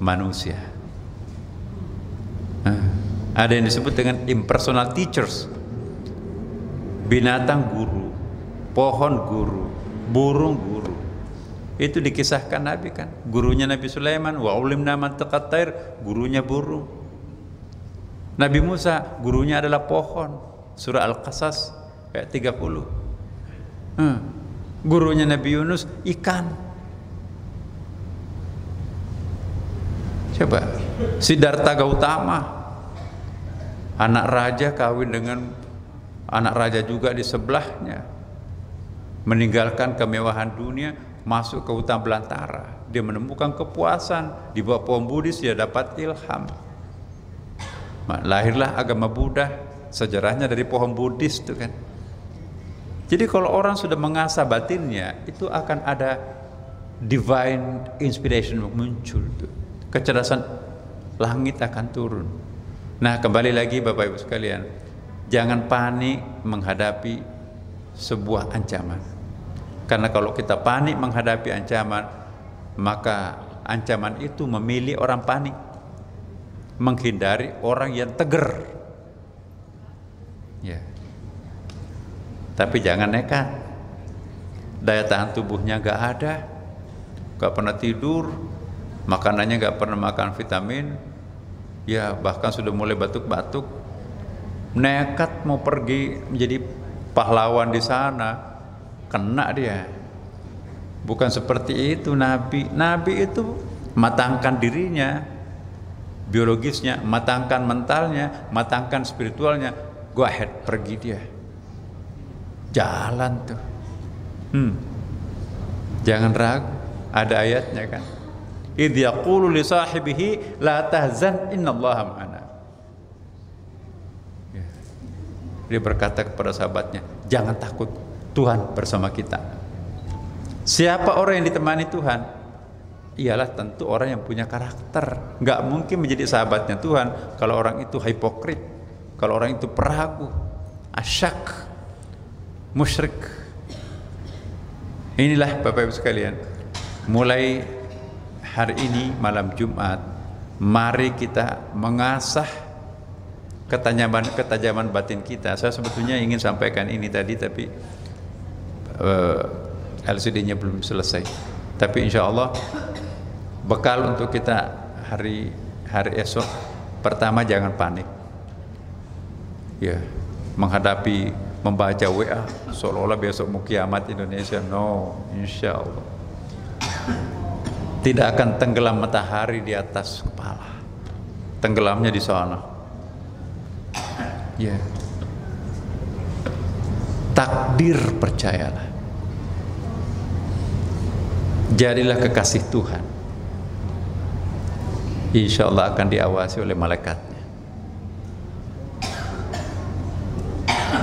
manusia. Ada yang disebut dengan impersonal teachers. Binatang guru, pohon guru, burung guru. Itu dikisahkan Nabi kan. Gurunya Nabi Sulaiman, wa ulimna mantiqat thair, gurunya burung. Nabi Musa gurunya adalah pohon, surah Al-Qasas ayat 30. Gurunya Nabi Yunus ikan. Coba Siddhartha Gautama, anak raja kawin dengan anak raja juga di sebelahnya, meninggalkan kemewahan dunia, masuk ke hutan belantara. Dia menemukan kepuasan di bawah pohon Buddhis, dia dapat ilham. Lahirlah agama Buddha, sejarahnya dari pohon Buddhis itu kan. Jadi kalau orang sudah mengasah batinnya, itu akan ada divine inspiration muncul tuh. Kecerdasan langit akan turun. Nah, kembali lagi Bapak Ibu sekalian, jangan panik menghadapi sebuah ancaman. Karena kalau kita panik menghadapi ancaman, maka ancaman itu memilih orang panik, menghindari orang yang tegar. Ya. Tapi jangan nekat. Daya tahan tubuhnya nggak ada, nggak pernah tidur, makanannya nggak pernah makan vitamin, ya bahkan sudah mulai batuk-batuk. Nekat mau pergi menjadi pahlawan di sana, kena dia. Bukan seperti itu Nabi. Nabi itu matangkan dirinya, biologisnya, matangkan mentalnya, matangkan spiritualnya. Go ahead, pergi dia. Jalan tuh. Jangan ragu, ada ayatnya kan. Idh yaqulu li sahibihi la tahzan innallaha ma'ana. Dia berkata kepada sahabatnya, jangan takut, Tuhan bersama kita. Siapa orang yang ditemani Tuhan? Ialah tentu orang yang punya karakter. Nggak mungkin menjadi sahabatnya Tuhan kalau orang itu hipokrit, kalau orang itu peragu, asyak, musyrik. Inilah Bapak Ibu sekalian, mulai hari ini malam Jumat, mari kita mengasah ketajaman batin kita. Saya sebetulnya ingin sampaikan ini tadi, tapi LCD-nya belum selesai. Tapi insya Allah bekal untuk kita hari esok. Pertama, jangan panik. Ya, menghadapi membaca WA seolah-olah besok mau kiamat Indonesia. No, insya Allah tidak akan tenggelam matahari di atas kepala, tenggelamnya di sana. Ya, takdir, percayalah. Jadilah kekasih Tuhan, insya Allah akan diawasi oleh malaikatnya.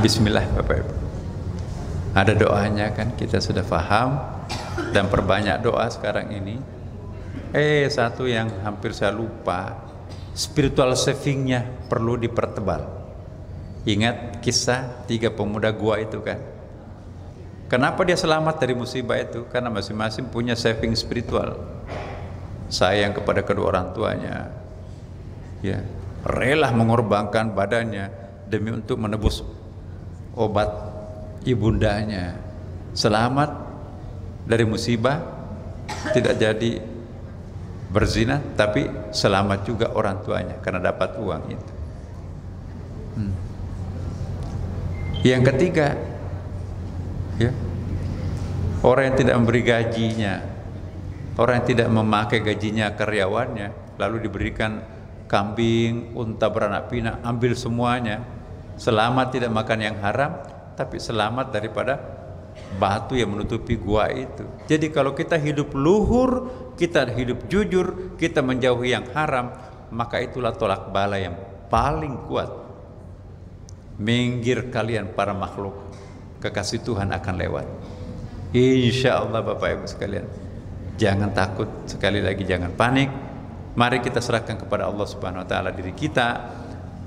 Bismillah Bapak Ibu. Ada doanya kan, kita sudah paham, dan perbanyak doa sekarang ini. Satu yang hampir saya lupa, spiritual savingnya perlu dipertebal. Ingat kisah 3 pemuda gua itu kan? Kenapa dia selamat dari musibah itu? Karena masing-masing punya saving spiritual. Sayang kepada kedua orang tuanya, ya, rela mengorbankan badannya demi untuk menebus obat ibundanya. Selamat dari musibah, tidak jadi berzina, tapi selamat juga orang tuanya karena dapat uang itu. Yang ketiga, ya, orang yang tidak memberi gajinya, orang yang tidak memakai gajinya karyawannya, lalu diberikan kambing, unta beranak pinak, ambil semuanya. Selamat tidak makan yang haram, tapi selamat daripada batu yang menutupi gua itu. Jadi kalau kita hidup luhur, kita hidup jujur, kita menjauhi yang haram, maka itulah tolak bala yang paling kuat. Minggir kalian para makhluk, kekasih Tuhan akan lewat. Insya Allah Bapak Ibu sekalian, jangan takut, sekali lagi jangan panik. Mari kita serahkan kepada Allah Subhanahu Wa Taala diri kita,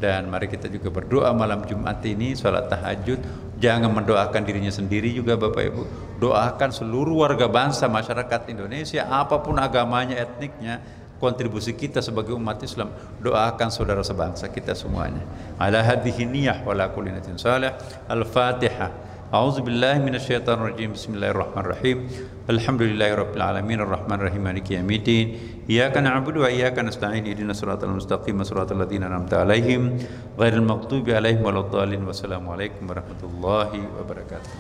dan mari kita juga berdoa malam Jumat ini, sholat tahajud. Jangan mendoakan dirinya sendiri juga Bapak Ibu, doakan seluruh warga bangsa masyarakat Indonesia, apapun agamanya, etniknya. Kontribusi kita sebagai umat Islam, doakan saudara sebangsa kita semuanya. Ala hadhihi niyyah wa la kulli niyatin salih. Al-Fatihah. A'udzubillahi minasyaitonir rajim. Bismillahirrahmanirrahim. Alhamdulillahirabbil alamin arrahmanir rahim maliki yaumiddin. Iyyaka na'budu wa iyyaka nasta'in. Ihdinas siratal mustaqim, siratal ladzina an'amta 'alaihim ghairil maghdubi 'alaihim waladdallin. Wassalamualaikum warahmatullahi wabarakatuh.